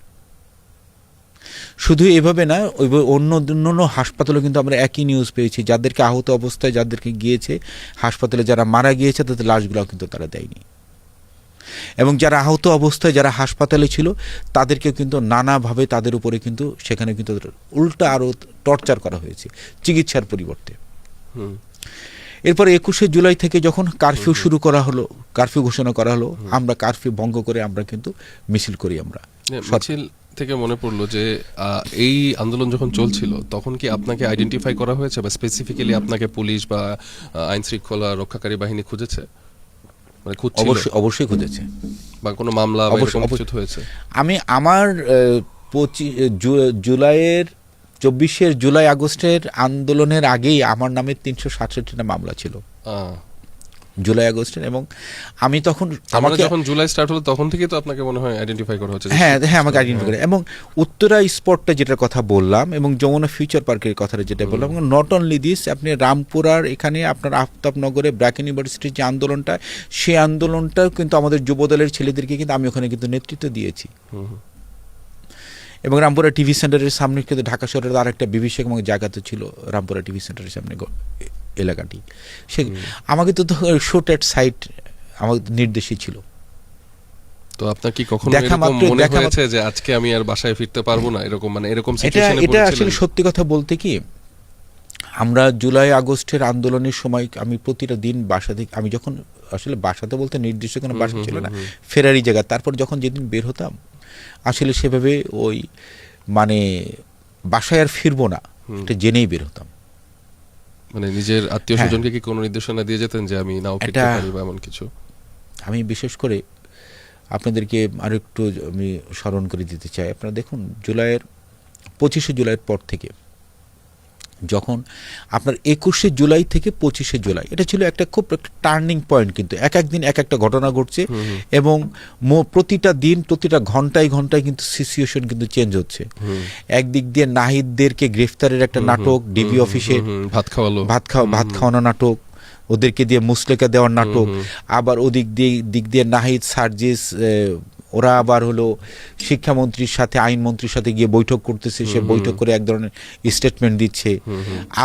Speaker 1: শুধু এভাবে না, ওই অন্য হাসপাতালে কিন্তু আমরা একই নিউজ পেয়েছি, যাদেরকে আহত অবস্থায় যাদেরকে গিয়েছে হাসপাতালে, যারা মারা গিয়েছে তাদের লাশগুলো কিন্তু তারা দেয়নি। এবং যারা আহত অবস্থায় যারা হাসপাতালে ছিল তাদেরকেও কিন্তু নানাভাবে তাদের উপরে কিন্তু সেখানে কিন্তু উল্টা আরো টর্চার করা হয়েছে চিকিৎসার পরিবর্তে। এরপরে 21শে জুলাই থেকে যখন কারফিউ শুরু করা হলো, কারফিউ ঘোষণা করা হলো, আমরা কারফিউ ভঙ্গ করে আমরা কিন্তু মিছিল করি। আমরা
Speaker 2: মিছিল থেকে মনে পড়লো যে এই আন্দোলন যখন চলছিল তখন কি আপনাকে আইডেন্টিফাই করা হয়েছে বা স্পেসিফিক্যালি আপনাকে পুলিশ বা আইন শৃঙ্খলা রক্ষাকারী বাহিনী খুঁজেছে?
Speaker 1: অবশ্যই খুঁজেছে
Speaker 2: বা কোনো মামলা হয়েছে?
Speaker 1: আমি আমার জুলাইয়ের 24 জুলাই আগস্টের আন্দোলনের আগেই আমার নামে 367টা মামলা ছিল জুলাই আগস্টের, এবং আমি তখন
Speaker 2: আমাকে যখন জুলাই স্টার্ট হলো তখন থেকে তো আপনাকে মনে হয় আইডেন্টিফাই করা হচ্ছে।
Speaker 1: হ্যাঁ আমাকে আইডেন্টিফাই করে, এবং উত্তরা স্পটটা যেটার কথা বললাম এবং যমুনা ফিউচার পার্কের কথাটা যেটা বললাম, নট অনলি দিস, আপনি রামপুরার এখানে আপনার আফতাবনগরে ব্র্যাক ইউনিভার্সিটির যে আন্দোলনটা, সেই আন্দোলনটাও কিন্তু আমাদের যুবদলের ছেলেদেরকে কিন্তু আমি ওখানে কিন্তু নেতৃত্ব দিয়েছি। এবং রামপুরা টিভি সেন্টারের সামনে কিন্তু ঢাকা শহরের আর একটা বিভীষিক এবং জায়গা তো ছিল রামপুরা টিভি সেন্টারের সামনে এলাকাটি, সে আমাকে তো শুট অ্যাট সাইট আমার নির্দেশই ছিল।
Speaker 2: তো আপনার কি কখনো এরকম মনে হয়েছে যে আজকে আমি আর বাসায় ফিরতে পারবো না, এরকম মানে এরকম সিচুয়েশনে
Speaker 1: এটা আসলে সত্যি কথা বলতে কি, আমরা জুলাই আগস্টের আন্দোলনের সময় আমি প্রতিটা দিন বাসা থেকে, আমি যখন আসলে বাসাতে বলতে নির্দিষ্ট কোনো বাসা ছিল না, ফেরারি জায়গা, তারপর যখন যেদিন বের হতাম আসলে সেভাবে ওই মানে বাসায় আর ফিরবো না এটা জেনেই বের হতাম।
Speaker 2: মানে নিজের আত্মীয় স্বজনকে কি কোনো নির্দেশনা দিয়ে যেতেন যে আমি নাও ফিরতে পারি বা এমন কিছু?
Speaker 1: আমি বিশেষ করে আপনাদেরকে আরো একটু আমি স্মরণ করে দিতে চাই। আপনারা দেখুন, 25 জুলাইয়ের পর থেকে, যখন আপনার 21 জুলাই থেকে 25 জুলাই, এটা ছিল একটা খুব টার্নিং পয়েন্ট, কিন্তু এক একদিন এক একটা ঘটনা ঘটছে এবং প্রতিটা দিন প্রতিটা ঘন্টায় ঘন্টায় কিন্তু সিচুয়েশন কিন্তু চেঞ্জ হচ্ছে। একদিক দিয়ে নাহিদদেরকে গ্রেফতারের একটা নাটক, ডিবি অফিসে ভাত খাওয়ানো নাটক, ওদেরকে দিয়ে মুসলেকা দেওয়ার নাটক, আবার দিক দিয়ে নাহিদ, সার্জিস, ওরা আবার হলো শিক্ষামন্ত্রীর সাথে আইনমন্ত্রীর সাথে গিয়ে বৈঠক করতেছে, সে বৈঠক করে এক ধরনের স্টেটমেন্ট দিচ্ছে।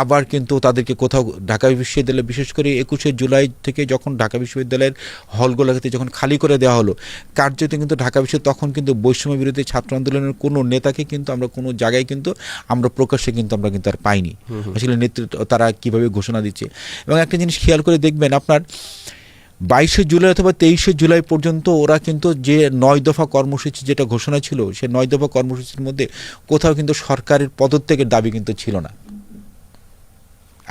Speaker 1: আবার কিন্তু তাদেরকে কোথাও ঢাকা বিশ্ববিদ্যালয়, বিশেষ করে 21 জুলাই থেকে যখন ঢাকা বিশ্ববিদ্যালয়ের হলগুলোতে যখন খালি করে দেওয়া হলো, কার্যত কিন্তু ঢাকা বিশ্ববিদ্যালয় তখন কিন্তু বৈষম্য বিরোধী ছাত্র আন্দোলনের কোনো নেতাকে কিন্তু আমরা কোনো জায়গায় কিন্তু আমরা প্রকাশ্যে কিন্তু আমরা কিন্তু আর পাইনি আসলে নেতৃত্ব তারা কিভাবে ঘোষণা দিচ্ছে। এবং একটা জিনিস খেয়াল করে দেখবেন, আপনার 22 জুলাই অথবা 23 জুলাই পর্যন্ত ওরা কিন্তু যে 9 দফা কর্মসূচি যেটা ঘোষণা ছিল, সে 9 দফা কর্মসূচির মধ্যে কোথাও কিন্তু সরকারের পদত্যাগের দাবি কিন্তু ছিল না।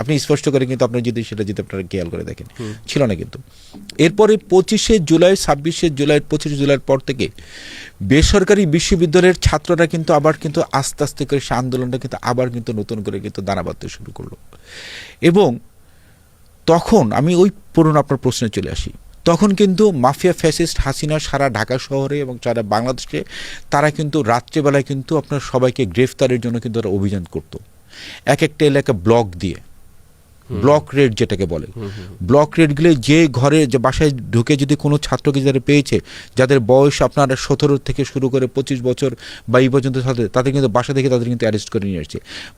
Speaker 1: আপনি স্পষ্ট করে কিন্তু আপনার যদি সেটা যদি আপনারা খেয়াল করে দেখেন, ছিল না কিন্তু। এরপরে 25 জুলাই, 26 জুলাই, 25 জুলাইয়ের পর থেকে বেসরকারি বিশ্ববিদ্যালয়ের ছাত্ররা কিন্তু আবার কিন্তু আস্তে আস্তে করে সে আন্দোলনটা কিন্তু আবার কিন্তু নতুন করে কিন্তু দানা বাঁধতে শুরু করলো। এবং তখন আমি ওই পুরনো আপনার প্রশ্নে চলে আসি, তখন কিন্তু মাফিয়া ফ্যাসিস্ট হাসিনা সারা ঢাকা শহরে এবং সারা বাংলাদেশে তারা কিন্তু রাত্রেবেলায় কিন্তু আপনার সবাইকে গ্রেফতারের জন্য কিন্তু তারা অভিযান করতো। এক একটা এলাকা ব্লক দিয়ে, ব্লক রেড যেটাকে বলে, ব্লক রেডগুলো যে ঘরে যে বাসায় ঢুকে যদি কোনো ছাত্রকে যারা পেয়েছে, যাদের বয়স আপনার 17 থেকে শুরু করে 25 বছর বা এই পর্যন্ত, তাদের কিন্তু বাসা থেকে তাদের কিন্তু অ্যারেস্ট করে নিয়ে আসছে।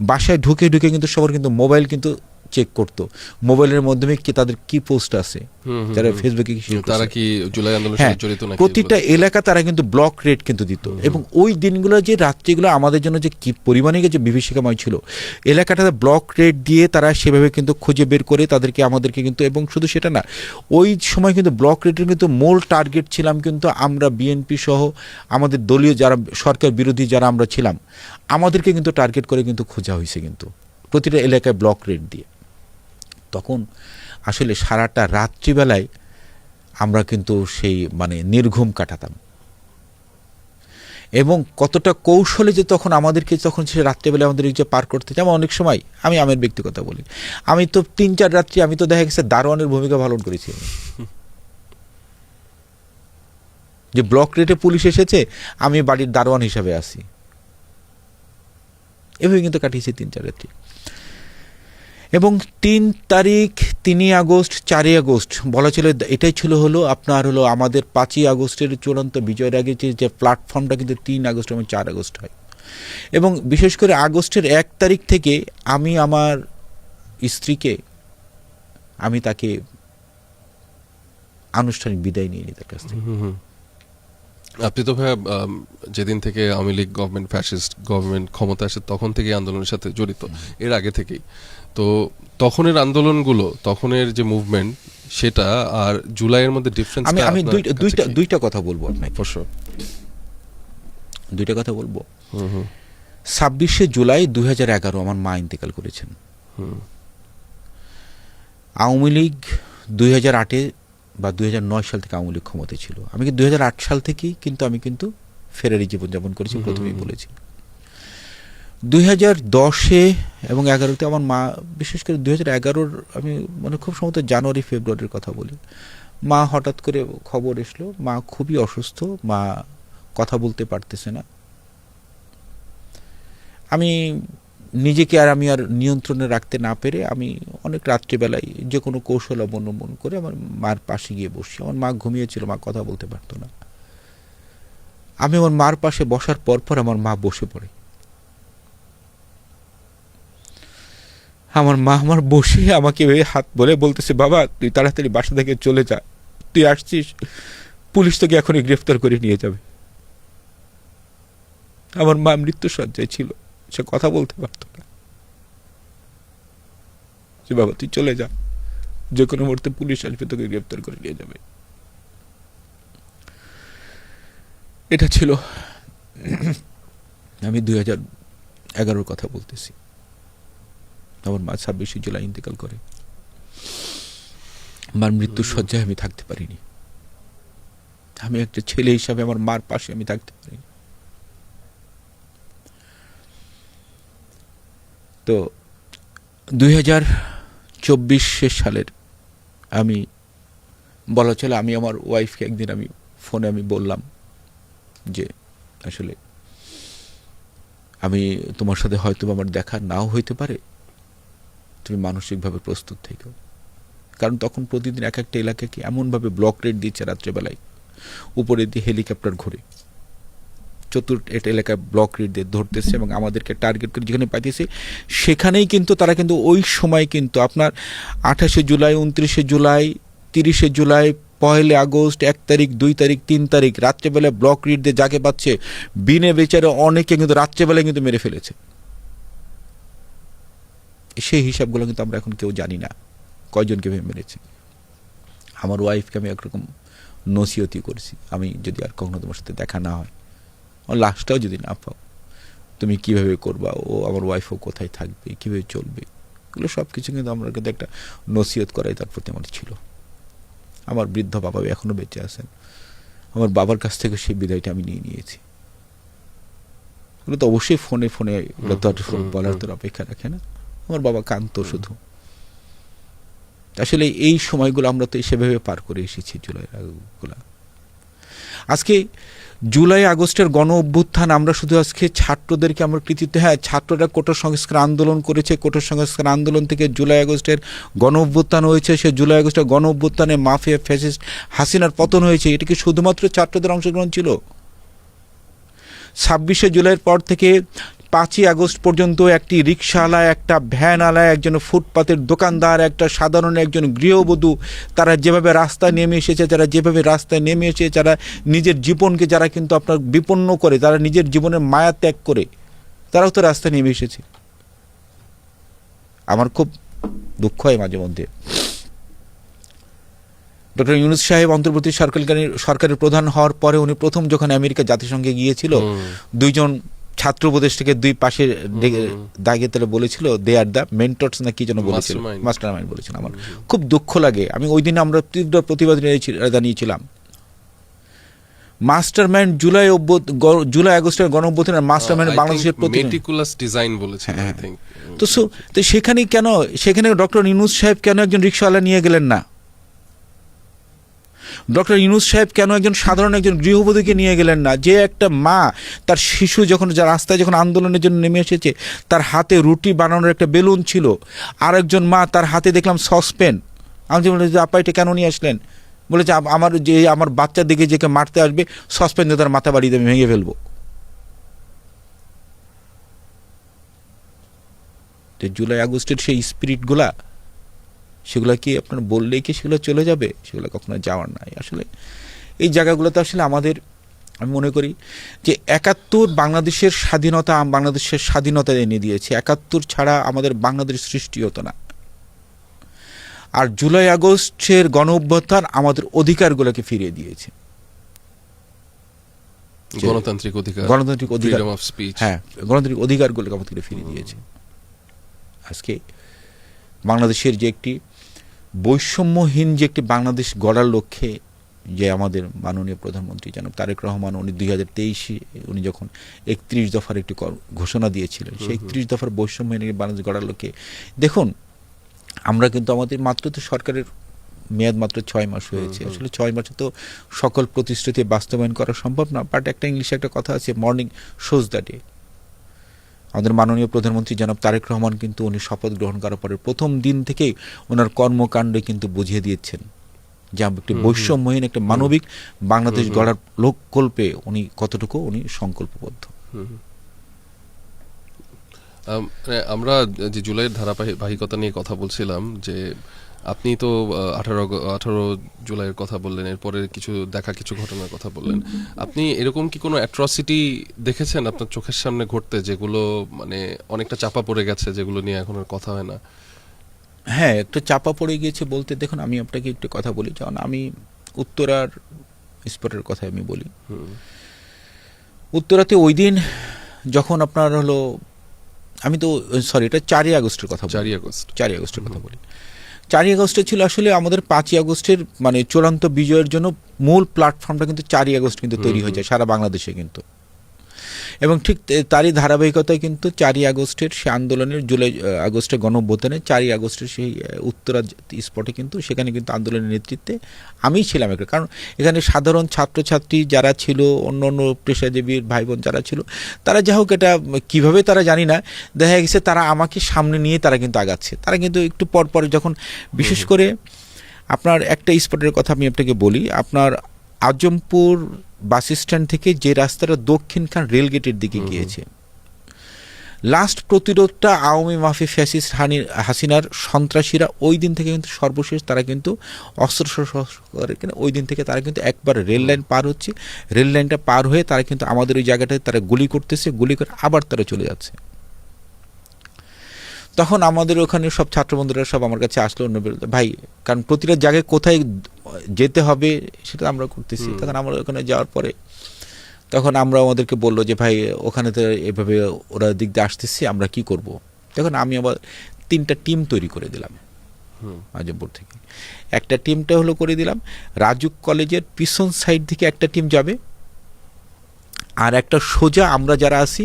Speaker 1: বাসায় ঢুকে কিন্তু সবার কিন্তু মোবাইল কিন্তু চেক করতো, মোবাইলের মাধ্যমে কি তাদের কি পোস্ট আছে, যারা ফেসবুকে
Speaker 2: তারা কি জুলাই আন্দোলনের সাথে জড়িত নাকি,
Speaker 1: প্রতিটা এলাকা তারা কিন্তু ব্লক রেড কিন্তু দিত। এবং ওই দিনগুলো যে রাত্রিগুলো আমাদের জন্য যে কি পরিমাণে যে বিভীষিকাময় ছিল, এলাকাটাতে ব্লক রেড দিয়ে তারা সেভাবে কিন্তু খুঁজে বের করে তাদেরকে আমাদেরকে কিন্তু, এবং শুধু সেটা না, ওই সময় কিন্তু ব্লক রেডের কিন্তু মূল টার্গেট ছিলাম কিন্তু আমরা বিএনপি সহ আমাদের দলীয় যারা সরকার বিরোধী যারা আমরা ছিলাম, আমাদেরকে কিন্তু টার্গেট করে কিন্তু খোঁজা হয়েছে কিন্তু প্রতিটা এলাকায় ব্লক রেড দিয়ে। তখন আসলে সারাটা রাত্রিবেলায় আমরা কিন্তু সেই মানে নির্ঘুম কাটাতাম। এবং কতটা কৌশলে যে তখন আমাদেরকে তখন সে রাত্রিবেলায় আমাদের যে পার করতে, যেমন অনেক সময় আমি আমার ব্যক্তিগত বলি, আমি তো 3-4 রাত্রি আমি তো দেখা গেছে দারোয়ানের ভূমিকা পালন করেছি। যে ব্লক রেটে পুলিশ এসেছে, আমি বাড়ির দারোয়ান হিসাবে আসি, এভাবে কিন্তু কাটিয়েছি 3-4 রাত্রি। এবং 3 তারিখ, 3 আগস্ট, 4 আগস্ট বলা ছিল, এটাই ছিল হলো আপনার হলো আমাদের 5 আগস্টের চূড়ান্ত বিজয়ের আগে যে প্ল্যাটফর্মটা কিন্তু 3 আগস্ট এবং 4 আগস্ট হয়। এবং বিশেষ করে আগস্টের 1 তারিখ থেকে আমি আমার স্ত্রীকে আমি তাকে আনুষ্ঠানিক বিদায় নিয়ে নিই তার কাছ থেকে।
Speaker 2: আপনি তো ভাই যেদিন থেকে Awami League government, fascist government ক্ষমতা আসে তখন থেকে আন্দোলনের সাথে জড়িত, এর আগে থেকেই। তো তখনের আন্দোলনগুলো, তখনের যে মুভমেন্ট, সেটা আর জুলাইয়ের মধ্যে ডিফারেন্স,
Speaker 1: আমি দুইটা কথা বলবো আপনাকে, দুইটা কথা বলবো। 26 জুলাই 2011 আমার মা ইন্তেকাল করেছেন। আওয়ামী লীগ 2008 বা 2009 সাল থেকে আওয়ামী লীগ ক্ষমতায় ছিল। আমি কিন্তু 2008 সাল থেকেই কিন্তু আমি কিন্তু ফেরারি জীবনযাপন করেছি, প্রথমেই বলেছি। 2010-এ এবং 2011-তে আমার মা, বিশেষ করে 2011-র আমি মানে খুব সম্ভবত জানুয়ারি ফেব্রুয়ারির কথা বলি, মা হঠাৎ করে খবর এসলো মা খুবই অসুস্থ, মা কথা বলতে পারতেছে না। আমি নিজেকে আমি আর নিয়ন্ত্রণে রাখতে না পেরে আমি অনেক রাত্রিবেলায় যে কোনো কৌশল অবলম্বন করে আমার মার পাশে গিয়ে বসি। আমার মা ঘুমিয়েছিল, মা কথা বলতে পারতো না। আমি আমার মার পাশে বসার পর আমার মা বসে পড়ে। আমার মা আমার বসে আমাকে হাত বলে বলতেছে, বাবা তুই তাড়াতাড়ি বাসা থেকে চলে যা, তুই আসছিস পুলিশ তোকে এখনই গ্রেফতার করে নিয়ে যাবে। আমার মা মৃত্যুশয্যায় ছিল, সে কথা বলতে পারত না। যে বাবা তুই চলে যা, যে কোনো মুহূর্তে পুলিশ আসবে, তোকে গ্রেফতার করে নিয়ে যাবে। এটা ছিল, আমি 2011-র কথা বলতেছি। আমার মা 26শে জুলাই ইন্তেকাল করে। মার মৃত্যুর শয্যায় আমি থাকতে পারিনি। আমি একটা ছেলে হিসাবে আমার মার পাশে আমি থাকতে পারিনি। তো 2024 সালের আমি বলা চলে, আমি আমার ওয়াইফকে একদিন আমি ফোনে আমি বললাম যে আসলে আমি তোমার সাথে হয়তো আমার দেখা নাও হইতে পারে, তুমি মানসিকভাবে প্রস্তুত থেকো। কারণ তখন প্রতিদিন এক একটা এলাকাকে এমনভাবে ব্লক রেড দিচ্ছে রাত্রেবেলায়, উপরে দিয়ে হেলিকপ্টার ঘুরে একটা এলাকায় ব্লক রেড দিয়ে ধরতেছে এবং আমাদেরকে টার্গেট করে যেখানে পাইতেছে সেখানেই কিন্তু তারা কিন্তু ওই সময় কিন্তু আপনার 28শে জুলাই, 29শে জুলাই, 30শে জুলাই, 1 আগস্ট, 1 তারিখ, 2 তারিখ, 3 তারিখ রাত্রেবেলায় ব্লক রেড দিয়ে যাকে পাচ্ছে বিনে বেচারে অনেকে কিন্তু রাত্রেবেলায় কিন্তু মেরে ফেলেছে। সেই হিসাবগুলো কিন্তু আমরা এখন কেউ জানি না কয়জনকে মেরেছে। আমার ওয়াইফকে আমি একরকম নসিহতি করেছি, আমি যদি আর কখনো তোমার সাথে দেখা না হয়, আমার লাশটাও যদি না পাও, তুমি কিভাবে করবা, ও আমার ওয়াইফও কোথায় থাকবে, কিভাবে চলবে, এগুলো সব কিছু কিন্তু আমরা কিন্তু একটা নসিহত করাই তার প্রতি আমার ছিল। আমার বৃদ্ধ বাবা এখনো বেঁচে আছেন, আমার বাবার কাছ থেকে সেই বিদায়টা আমি নিয়ে নিয়েছি। ওগুলো তো অবশ্যই ফোনে ওগুলো তো বলার তোর অপেক্ষা রাখে না। আমার বাবা কাঁদতো শুধু। আসলে এই সময়গুলো আমরা তো সেভাবে পার করে এসেছি, জুলাই গুলা। আজকে জুলাই আগস্টের গণ অভ্যুত্থান আমরা শুধু আজকে ছাত্রদেরকে আমরা কৃতিত্ব, হ্যাঁ ছাত্ররা কোটা সংস্কার আন্দোলন করেছে, কোটা সংস্কার আন্দোলন থেকে জুলাই আগস্টের গণ অভ্যুত্থান হয়েছে, সে জুলাই আগস্টের গণ অভ্যুত্থানে মাফিয়া ফ্যাসিস্ট হাসিনার পতন হয়েছে। এটা কি শুধুমাত্র ছাত্রদের অংশগ্রহণ ছিল? 26শে জুলাইয়ের পর থেকে 5ই আগস্ট পর্যন্ত একটি রিক্সাওয়ালা, একটা ভ্যানওয়ালা, একজন ফুটপাতের দোকানদার, একটা সাধারণ একজন গৃহবধূ, তারা যেভাবে রাস্তায় নেমে এসেছে, যারা নিজের জীবনকে যারা কিন্তু আপনার বিপন্ন করে, তারা নিজের জীবনের মায়া ত্যাগ করে তারাও তো রাস্তায় নেমে এসেছে। আমার খুব দুঃখ হয় মাঝে মধ্যে, ডক্টর ইউনূস সাহেব অন্তর্বর্তী সরকারের প্রধান হওয়ার পরে উনি প্রথম যখন আমেরিকা জাতিসংঘে গিয়েছিল, দুইজন ছাত্র উপদেষ্টাকে দুই পাশে দাগিয়ে তারা বলেছিল দে আর দ্য মেন্টরস না কি যেন বলেছিল, মাস্টার মাইন্ড বলেছিল। আমার খুব দুঃখ লাগে। আমি ওই দিন আমরা তীব্র প্রতিবাদ জানিয়েছিলাম। মাস্টার মাইন্ড জুলাই আগস্টের গণ অভ্যুত্থানের মাস্টার মাইন্ড বাংলাদেশের
Speaker 2: মেটিকুলাস ডিজাইন বলেছেন আই থিংক।
Speaker 1: তো সেখানে ডক্টর ইউনূস সাহেব কেন একজন রিকশাওয়ালা নিয়ে গেলেন না? ডক্টর ইউনূস সাহেব কেন একজন সাধারণ একজন গৃহবধূকে নিয়ে গেলেন না? যে একটা মা তার শিশু যখন রাস্তায় যখন আন্দোলনের জন্য নেমে এসেছে, তার হাতে রুটি বানানোর একটা বেলুন ছিল, আর একজন মা তার হাতে দেখলাম সসপেন। আমি যে বলি, আপা এটা কেন নিয়ে আসলেন? বলেছে আমার বাচ্চার দিকে যে মারতে আসবে সসপেন দিয়ে তার মাথা বাড়িয়ে আমি ভেঙে ফেলবো। জুলাই আগস্টের সেই স্পিরিটগুলা, সেগুলো কি আপনার বললেই কি সেগুলো চলে যাবে? সেগুলো কখনো যাওয়ার নাই। আসলে এই জায়গাগুলোতে আসলে আমাদের, আমি মনে করি যে 71 বাংলাদেশের স্বাধীনতা এনে দিয়েছে। 71 ছাড়া আমাদের বাংলাদেশ সৃষ্টি হতো না। আর জুলাই আগস্টের গণ অভ্যুত্থান আমাদের অধিকারগুলোকে ফিরিয়ে দিয়েছে,
Speaker 2: গণতান্ত্রিক অধিকার, ফ্রিডম অফ স্পিচ,
Speaker 1: হ্যাঁ গণতান্ত্রিক অধিকারগুলোকে আমাদেরকে ফিরিয়ে দিয়েছে। আজকে বাংলাদেশের যে একটি বৈষম্যহীন যে একটি বাংলাদেশ গড়ার লক্ষ্যে যে আমাদের মাননীয় প্রধানমন্ত্রী জনাব তারেক রহমান উনি 2023 উনি যখন 31 দফার একটি ঘোষণা দিয়েছিলেন, সেই 31 দফার বৈষম্যহীন বাংলাদেশ গড়ার লক্ষ্যে দেখুন আমরা কিন্তু আমাদের মাত্র তো সরকারের মেয়াদ মাত্র 6 মাস হয়েছে। আসলে 6 মাসে তো সকল প্রতিশ্রুতি বাস্তবায়ন করা সম্ভব না, বাট একটা ইংলিশে একটা কথা আছে, মর্নিং শোজ দ্য ডে। আমাদের মাননীয় প্রধানমন্ত্রী জনাব তারেক রহমান কিন্তু উনি শপথ গ্রহণ করার পরে প্রথম দিন থেকেই ওনার কর্মকাণ্ডে কিন্তু বুঝিয়ে দিয়েছেন যে একটি বৈষম্যহীন একটা মানবিক বাংলাদেশ গড়ার লোককল্পে উনি কতটুকু উনি সংকল্পবদ্ধ।
Speaker 2: আমরা যে জুলাইয়ের ধারাবাহিকতা নিয়ে কথা বলছিলাম, যে আপনি তো 18 জুলাইয়ের কথা বললেন, এরপরে কিছু ঘটনার কথা বললেন। আপনি এরকম কি কোনো অ্যাট্রসিটি দেখেছেন আপনার চোখের সামনে ঘটতে, যেগুলো মানে অনেকটা চাপা পড়ে গেছে, যেগুলো নিয়ে এখন আর কথা হয় না?
Speaker 1: হ্যাঁ, একটু চাপা পড়ে গিয়েছে বলতে দেখুন আমি আপনাকে একটু কথা বলি, যেমন আমি উত্তরার স্পটের কথা আমি বলি। উত্তরাতে ওই দিন যখন আপনার হলো, আমি তো সরি এটা 4ই আগস্টের কথা বলি, 4ই আগস্টের কথা বলি। 4ই আগস্টে ছিল আসলে আমাদের 5ই আগস্টের মানে চূড়ান্ত বিজয়ের জন্য মূল প্ল্যাটফর্মটা কিন্তু 4ই আগস্ট কিন্তু তৈরি হয়ে যায় সারা বাংলাদেশে কিন্তু। এবং ঠিক তারই ধারাবাহিকতায় কিন্তু 4ই আগস্টের সে আন্দোলনের জুলাই আগস্টের গণঅভ্যুত্থানে 4ই আগস্টের সেই উত্তরা স্পটে কিন্তু সেখানে কিন্তু আন্দোলনের নেতৃত্বে আমিই ছিলাম একটা। কারণ এখানে সাধারণ ছাত্রছাত্রী যারা ছিল, অন্য অন্য পেশাজীবীর ভাই বোন যারা ছিল, তারা যা হোক এটা কীভাবে তারা জানি না, দেখা গেছে তারা আমাকে সামনে নিয়ে তারা কিন্তু আগাচ্ছে। তারা কিন্তু একটু পর পরে যখন বিশেষ করে আপনার একটা স্পটের কথা আমি আপনাকে বলি, আপনার আজমপুর বাস স্ট্যান্ড থেকে যে রাস্তাটা দক্ষিণখান রেলগেটের দিকে গিয়েছে, লাস্ট প্রতিরোধটা আওয়ামী মাফি ফ্যাসিস্ট হাসিনার সন্ত্রাসীরা ওই দিন থেকে কিন্তু সর্বশেষ তারা কিন্তু অস্ত্র ওই দিন থেকে তারা কিন্তু একবার রেল লাইন পার হচ্ছে, রেল লাইনটা পার হয়ে তারা কিন্তু আমাদের ওই জায়গাটায় তারা গুলি করতেছে, গুলি করে আবার তারা চলে যাচ্ছে। তখন আমাদের ওখানে সব ছাত্রবন্ধুরা সব আমার কাছে আসলো, অন্য ভাই, কারণ প্রতিটা জায়গায় কোথায় যেতে হবে সেটা আমরা করতেছি। তখন আমরা ওখানে যাওয়ার পরে তখন আমরা আমাদেরকে বললো যে ভাই ওখানে তো এভাবে ওরা দিক দিয়ে আসতেছি, আমরা কি করব। তখন আমি আবার 3টা টিম তৈরি করে দিলাম আজমপুর থেকে। একটা টিমটা হলো করে দিলাম রাজুক কলেজের পিছন সাইড থেকে একটা টিম যাবে, আর একটা সোজা আমরা যারা আছি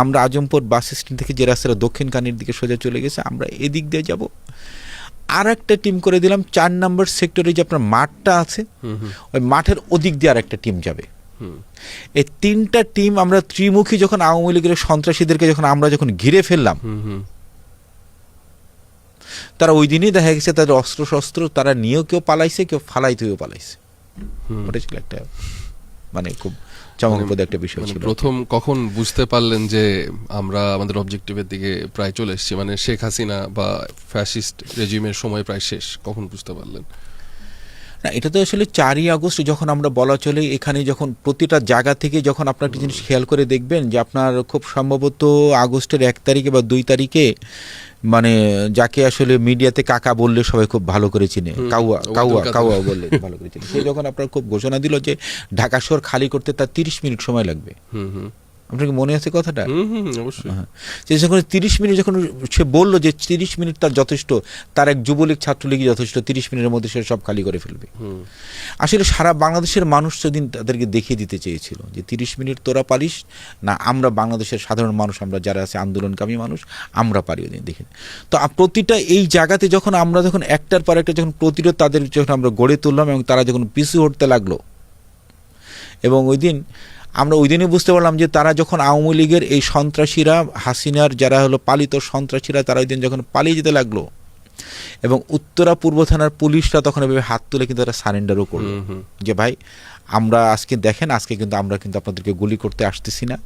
Speaker 1: আমরা আজমপুর বাস স্ট্যান্ড থেকে যে রাস্তাটা দক্ষিণখানের দিকে সোজা চলে গেছে আমরা এদিক দিয়ে যাব। আর একটা টিম করে দিলাম 4 নম্বর সেক্টরে যে আপনার মাঠটা আছে ওই মাঠের ওদিক দিয়ে আর একটা টিম যাবে। এই 3টা টিম আমরা ত্রিমুখী যখন আওয়ামী লীগের সন্ত্রাসীদেরকে আমরা যখন ঘিরে ফেললাম, তারা ওই দিনই দেখা গেছে তাদের অস্ত্র শস্ত্র তারা নিয়েও কেউ পালাইছে, কেউ ফালাইতেও পালাইছে। ওটা ছিল একটা মানে খুব চমকপ্রদ একটা বিষয় ছিল।
Speaker 2: প্রথম কখন বুঝতে পারলেন যে আমরা আমাদের অবজেক্টিভের দিকে প্রায় চলে এসেছি, মানে শেখ হাসিনা বা ফ্যাসিস্ট রেজিমের সময় প্রায় শেষ, কখন বুঝতে পারলেন?
Speaker 1: না, এটা তো আসলে 4ই আগস্ট যখন আমরা বলা চলে, এখানে যখন প্রতিটা জায়গা থেকে যখন আপনার একটা জিনিস খেয়াল করে দেখবেন যে আপনার খুব সম্ভবত আগস্টের 1 তারিখে বা 2 তারিখে মানে যাকে আসলে মিডিয়াতে কাকা বললে সবাই খুব ভালো করে চিনে, কাউয়া বললে ভালো করে চিনে, সে যখন আপনার খুব ঘোষণা দিল যে ঢাকা শহর খালি করতে তার 30 মিনিট সময় লাগবে। আপনার কি মনে আছে কথাটা?
Speaker 2: অবশ্যই।
Speaker 1: যখন 30 মিনিট যখন সে বললো যে 30 মিনিট তার যথেষ্ট, তার এক যুবলীগ ছাত্রলীগই যথেষ্ট, 30 মিনিটের মধ্যে সে সব খালি করে ফেলবে। আসলে সারা বাংলাদেশের মানুষ সেদিন তাদেরকে দেখিয়ে দিতে চেয়েছিল যে 30 মিনিট তোরা পারিস না, আমরা বাংলাদেশের সাধারণ মানুষ, আমরা যারা আছে আন্দোলনকামী মানুষ, আমরা পারি ওই দিন দেখে। তো প্রতিটা এই জায়গাতে যখন আমরা যখন একটার পর একটা যখন প্রতিরোধ তাদের যখন আমরা গড়ে তুললাম এবং তারা যখন পিছু হটতে লাগলো, এবং আমরা ওই দিনই বুঝতে পারলাম যে তারা যখন আওয়ামী লীগের এই সন্ত্রাসীরা, হাসিনার যারা হলো পালিত সন্ত্রাসীরা, তারা ওই দিন যখন পালিয়ে যেতে লাগলো এবং উত্তরা পূর্ব থানার পুলিশরা তখন এভাবে হাত তুলে কিন্তু তারা সারেন্ডারও করলো যে ভাই আমরা আজকে দেখেন, আজকে কিন্তু আমরা কিন্তু আপনাদেরকে গুলি করতে আসতেছি না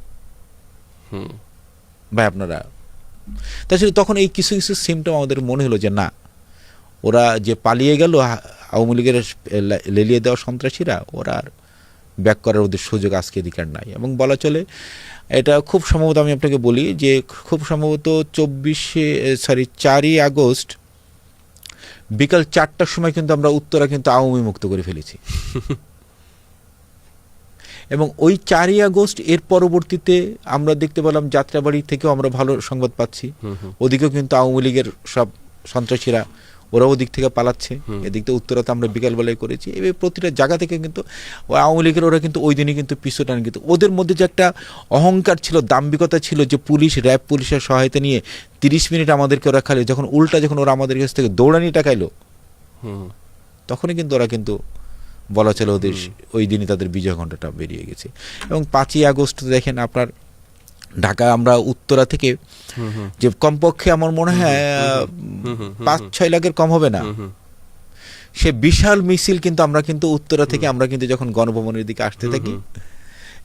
Speaker 1: ভাই, আপনারা। তাছাড়া তখন এই কিছু কিছু সিমটম আমাদের মনে হলো যে না, ওরা যে পালিয়ে গেল আওয়ামী লীগের লেলিয়ে দেওয়া সন্ত্রাসীরা, ওরা আর ব্যাক করার ওদের সুযোগ আজকে এদিকার নাই। এবং বলা চলে এটা খুব সম্ভবত আমি আপনাকে বলি যে খুব সম্ভবত 4ই আগস্ট বিকাল 4টার সময় কিন্তু আমরা উত্তরা কিন্তু আওয়ামী মুক্ত করে ফেলেছি। এবং ওই 4ই আগস্ট এর পরবর্তীতে আমরা দেখতে পেলাম যাত্রাবাড়ি থেকেও আমরা ভালো সংবাদ পাচ্ছি, ওদিকেও কিন্তু আওয়ামী লীগের সব সন্ত্রাসীরা ওরা ওদিক থেকে পালাচ্ছে, এদিক থেকে উত্তরাতে আমরা বিকালবেলায় করেছি। এবার প্রতিটা জায়গা থেকে কিন্তু আওয়ামী লীগের ওরা কিন্তু ওই দিনই কিন্তু পিছু টান, কিন্তু ওদের মধ্যে যে একটা অহংকার ছিল, দাম্ভিকতা ছিল, যে পুলিশ র্যাব পুলিশের সহায়তা নিয়ে 30 মিনিট আমাদেরকে ওরা খালি, যখন উল্টা যখন ওরা আমাদের কাছ থেকে দৌড়ানি টাকাইলো, তখনই কিন্তু ওরা কিন্তু বলা চলে ওদের ওই দিনই তাদের বিজয় ঘণ্টাটা বেরিয়ে গেছে। এবং 5ই আগস্ট দেখেন আপনার ঢাকা আমরা উত্তরা থেকে যে কমপক্ষে আমার মনে হয় 5-6 লাখের কম হবে না, সে বিশাল মিছিল কিন্তু আমরা কিন্তু উত্তরা থেকে আমরা কিন্তু যখন গণভবনের দিকে আসতে থাকি,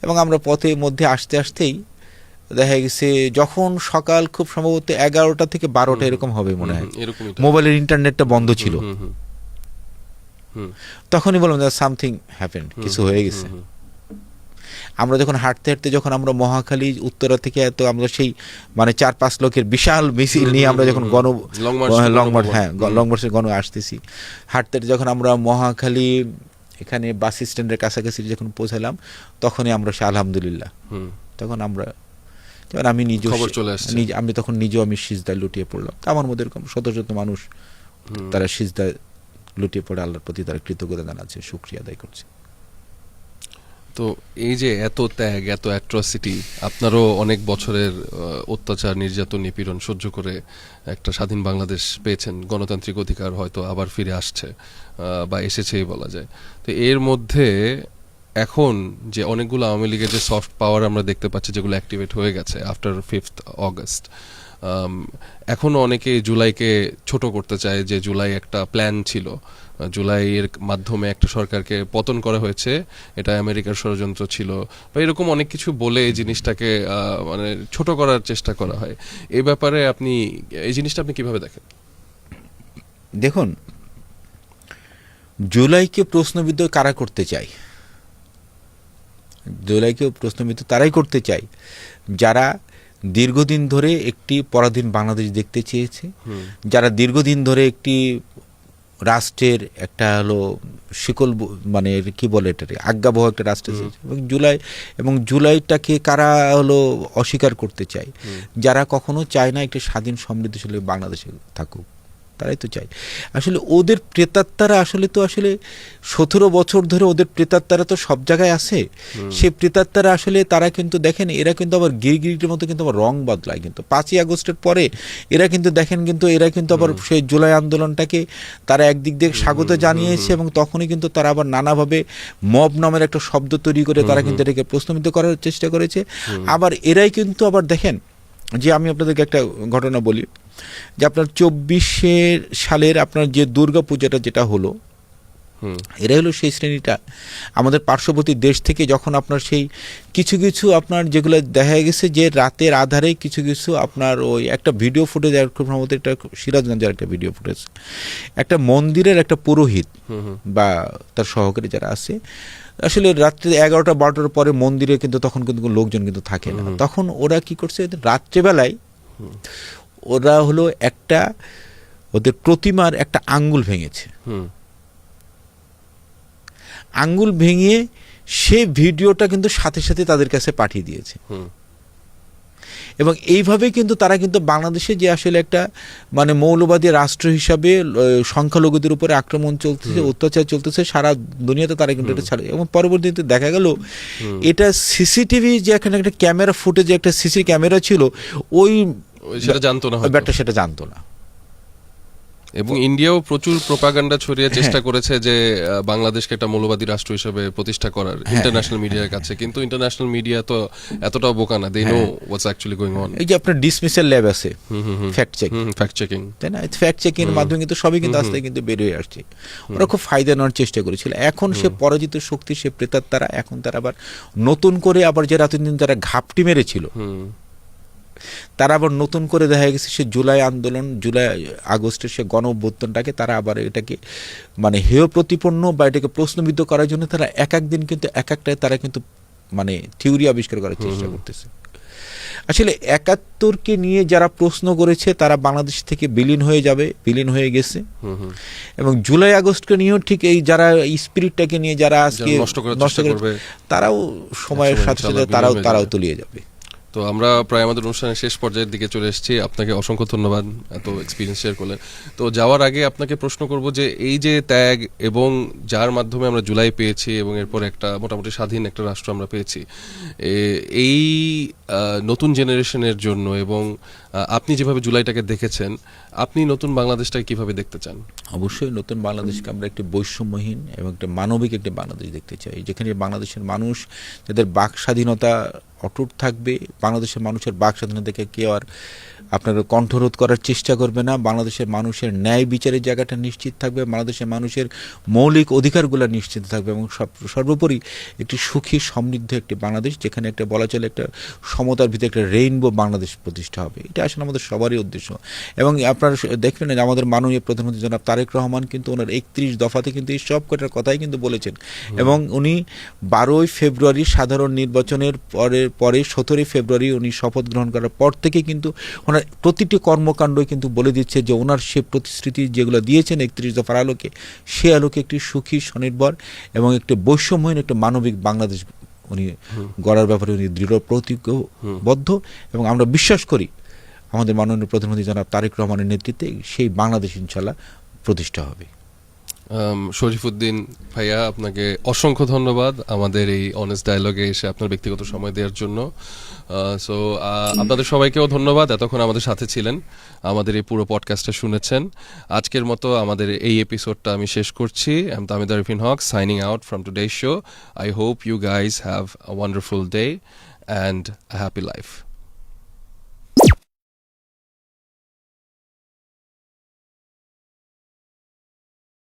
Speaker 1: এবং আমরা পথের মধ্যে আসতে আসতেই দেখা গেছে যখন সকাল খুব সম্ভবত 11টা থেকে 12টা এরকম হবে মনে হয়, মোবাইলের ইন্টারনেটটা বন্ধ ছিল, তখনই বললাম সামথিং হ্যাপেন্ড, কিছু হয়ে গেছে। আমরা যখন হাঁটতে হাঁটতে যখন আমরা মহাখালী উত্তরা থেকে এত আমরা সেই মানে 4-5 লোকের বিশাল মিছিল নিয়ে আমরা যখন লং মার্চের গণ আসতেছি, হাঁটতে যখন আমরা মহাখালী এখানে বাস স্ট্যান্ডের কাছাকাছি যখন পৌঁছালাম, তখনই আমরা আলহামদুলিল্লাহ, তখন আমরা আমি আমি তখন নিজেও আমি সিজদায় লুটিয়ে পড়লাম। আমার মধ্যে এরকম শত শত মানুষ তারা সিজদায় লুটিয়ে পড়ে আল্লাহর প্রতি তারা কৃতজ্ঞতা জানাচ্ছে, শুকরিয়া আদায় করছে।
Speaker 2: তো এই যে এত ত্যাগ, এত অ্যাট্রসিটি, আপনারও অনেক বছরের অত্যাচার, নির্যাতন, নিপীড়ন সহ্য করে একটা স্বাধীন বাংলাদেশ পেয়েছেন, গণতান্ত্রিক অধিকার হয়তো আবার ফিরে আসছে বা এসেছেই বলা যায়। তো এর মধ্যে এখন যে অনেকগুলো আওয়ামী লীগের যে সফট পাওয়ার আমরা দেখতে পাচ্ছি, যেগুলো অ্যাক্টিভেট হয়ে গেছে আফটার 5th অগস্ট, এখনও অনেকে জুলাইকে ছোট করতে চায়, যে জুলাই একটা প্ল্যান ছিল, জুলাইয়ের মাধ্যমে একটা সরকারকে পতন করা হয়েছে, এটা আমেরিকার ষড়যন্ত্র ছিল, বা এরকম অনেক কিছু বলে এই জিনিসটাকে মানে ছোট করার চেষ্টা করা হয়। এই ব্যাপারে এই জিনিসটা আপনি কিভাবে দেখেন?
Speaker 1: দেখুন, জুলাইকে প্রশ্নবিদ্ধ কারা করতে চায়? জুলাইকে প্রশ্নবিদ্ধ তারাই করতে চায় যারা দীর্ঘদিন ধরে একটি পরাধীন বাংলাদেশ দেখতে চেয়েছে, যারা দীর্ঘদিন ধরে একটি রাষ্ট্রের একটা হলো শিকল মানে কি বলে এটাকে আজ্ঞাবহ একটা রাষ্ট্র চেয়েছে, এবং জুলাইটাকে কারা হলো অস্বীকার করতে চায়, যারা কখনো চায় না একটি স্বাধীন সমৃদ্ধশালী বাংলাদেশে থাকুক, তারাই তো চাই। আসলে ওদের প্রেতাত্মারা আসলে 17 বছর ধরে ওদের প্রেতাত্মারা তো সব জায়গায় আছে। সেই প্রেতাত্মারা আসলে তারা কিন্তু দেখেন, এরা কিন্তু আবার গিরগিরিটির মতো কিন্তু আবার রং বদলায়। কিন্তু 5ই আগস্টের পরে এরা কিন্তু দেখেন, কিন্তু এরা কিন্তু আবার সেই জুলাই আন্দোলনটাকে তারা একদিক দিয়ে স্বাগত জানিয়েছে, এবং তখনই কিন্তু তারা আবার নানাভাবে মব নামের একটা শব্দ তৈরি করে তারা কিন্তু এটাকে প্রশ্নবিদ্ধ করার চেষ্টা করেছে। আবার এরাই কিন্তু আবার দেখেন, যে আমি আপনাদেরকে একটা ঘটনা বলি, যে আপনার 24 সালের আপনার যে দুর্গা পূজাটা যেটা হলো, এরা হলো সেই শ্রেণীটা আমাদের পার্শ্ববর্তী দেশ থেকে যখন আপনার সেই কিছু কিছু আপনার যেগুলো দেখা গেছে যে রাতের আধারে কিছু কিছু আপনার ওই একটা ভিডিও ফুটেজ, সম্ভবত একটা সিরাজগঞ্জের একটা ভিডিও ফুটেজ, একটা মন্দিরের একটা পুরোহিত বা তার সহকারী যারা আছে, আসলে রাত্রে 11টা-12টার পরে মন্দিরে কিন্তু তখন কিন্তু লোকজন কিন্তু থাকে না, তখন ওরা কি করছে, রাত্রেবেলায় ওরা হলো একটা ওদের প্রতিমার একটা আঙ্গুল ভেঙেছে, আঙ্গুল ভেঙে সে ভিডিওটা কিন্তু সাথে সাথে তাদের কাছে পাঠিয়ে দিয়েছে। এবং এইভাবে কিন্তু তারা কিন্তু বাংলাদেশে যে আসলে একটা মানে মৌলবাদী রাষ্ট্র হিসাবে সংখ্যালঘুদের উপরে আক্রমণ চলতেছে, অত্যাচার চলতেছে সারা দুনিয়াতে, তারা কিন্তু এটা ছাড়ে। এবং পরবর্তীতে দেখা গেল এটা সিসিটিভি যে এখানে একটা ক্যামেরা ফুটেজে একটা সিসি ক্যামেরা ছিল, সেটা জানতো না।
Speaker 2: এবং ইন্ডিয়াও প্রচুর প্রোপাগান্ডা ছড়িয়ে চেষ্টা করেছে যে বাংলাদেশকে একটা মৌলবাদী রাষ্ট্র হিসেবে প্রতিষ্ঠা করার ইন্টারন্যাশনাল মিডিয়ার কাছে, কিন্তু ইন্টারন্যাশনাল মিডিয়া তো এতটাও বোকা না, they know what's actually going on.
Speaker 1: এই যে আপনার ডিসমিসাল ল্যাব আছে, ফ্যাক্ট চেকিং, তাই না? ফ্যাক্ট চেকিং এর মাধ্যমে কিন্তু সবই কিন্তু আস্তে কিন্তু বের হয়ে আসছে। ওরা খুব ফায়দা নেওয়ার চেষ্টা করেছিল। এখন সে পরাজিত শক্তি, সে প্রেতাত্মারা, এখন তারা আবার নতুন করে আবার যে এতদিন তারা ঘাপটি মেরেছিল, তারা আবার নতুন করে দেখা গেছে সে জুলাই আন্দোলন, জুলাই আগস্টের সে গণ অভ্যুত্থানটাকে তারা আবার এটাকে মানে হেয় প্রতিপন্ন বা এটাকে প্রশ্নবিদ্ধ করার জন্য তারা এক একদিন কিন্তু এক একটায় তারা কিন্তু মানে থিওরি আবিষ্কার করার চেষ্টা করতেছে। আসলে 71কে নিয়ে যারা প্রশ্ন করেছে তারা বাংলাদেশ থেকে বিলীন হয়ে গেছে, এবং জুলাই আগস্টকে নিয়েও ঠিক এই যারা স্পিরিটটাকে নিয়ে যারা আজকে নষ্ট করবে, তারাও সময়ের সাথে সাথে তারাও তলিয়ে যাবে।
Speaker 2: তো আমরা প্রায় আমাদের অনুষ্ঠানের শেষ পর্যায়ের দিকে চলে এসেছি। আপনাকে অসংখ্য ধন্যবাদ এত এক্সপিরিয়েন্স শেয়ার করলেন। তো যাওয়ার আগে আপনাকে প্রশ্ন করব যে এই যে ত্যাগ এবং যার মাধ্যমে আমরা জুলাই পেয়েছি এবং এরপর একটা মোটামুটি স্বাধীন একটা রাষ্ট্র আমরা পেয়েছি, এই নতুন জেনারেশনের জন্য এবং আপনি যেভাবে জুলাইটাকে দেখেছেন, আপনি নতুন বাংলাদেশটাকে কিভাবে দেখতে চান?
Speaker 1: অবশ্যই নতুন বাংলাদেশকে আমরা একটি বৈষম্যহীন এবং একটা মানবিক একটি বাংলাদেশ দেখতে চাই, যেখানে বাংলাদেশের মানুষ যাদের বাক স্বাধীনতা অটুট থাকবে, বাংলাদেশের মানুষের বাক স্বাধীনতাকে কেউ আর আপনার কণ্ঠরোধ করার চেষ্টা করবে না, বাংলাদেশের মানুষের ন্যায় বিচারের জায়গাটা নিশ্চিত থাকবে, বাংলাদেশের মানুষের মৌলিক অধিকারগুলো নিশ্চিত থাকবে এবং সর্বোপরি একটি সুখী সমৃদ্ধ একটি বাংলাদেশ, যেখানে একটা বলা চলে একটা সমতার ভিতরে একটা রেইনবো বাংলাদেশ প্রতিষ্ঠা হবে। এটা আসলে আমাদের সবারই উদ্দেশ্য। এবং আপনারা দেখবেন যে আমাদের মাননীয় প্রধানমন্ত্রী জনাব তারেক রহমান কিন্তু ওনার 31 দফাতে কিন্তু এই সব কটার কথাই কিন্তু বলেছেন এবং উনি 12ই ফেব্রুয়ারি সাধারণ নির্বাচনের পরে 17ই ফেব্রুয়ারি উনি শপথ গ্রহণ করার পর থেকে কিন্তু ওনার প্রতিটি কর্মকাণ্ডই কিন্তু বলে দিচ্ছে যে ওনার সে প্রতিশ্রুতি যেগুলো দিয়েছেন 31 দফার আলোকে, সে আলোকে একটি সুখী স্বনির্ভর এবং একটি বৈষম্যহীন একটি মানবিক বাংলাদেশ উনি গড়ার ব্যাপারে উনি দৃঢ় প্রতিজ্ঞবদ্ধ এবং আমরা বিশ্বাস করি আমাদের মাননীয় প্রধানমন্ত্রী জনাব তারেক রহমানের নেতৃত্বে সেই বাংলাদেশ ইনশাল্লাহ প্রতিষ্ঠা হবে।
Speaker 2: শরীফুদ্দিন ভাইয়া, আপনাকে অসংখ্য ধন্যবাদ আমাদের এই অনেস্ট ডায়ালগে এসে আপনার ব্যক্তিগত সময় দেওয়ার জন্য। সো আপনাদের সবাইকেও ধন্যবাদ, এতক্ষণ আমাদের সাথে ছিলেন, আমাদের এই পুরো পডকাস্টটা শুনেছেন। আজকের মতো আমাদের এই এপিসোডটা আমি শেষ করছি। I'm Tamid Arifin Haq signing out from today's show. I hope you guys have a wonderful day and a happy life.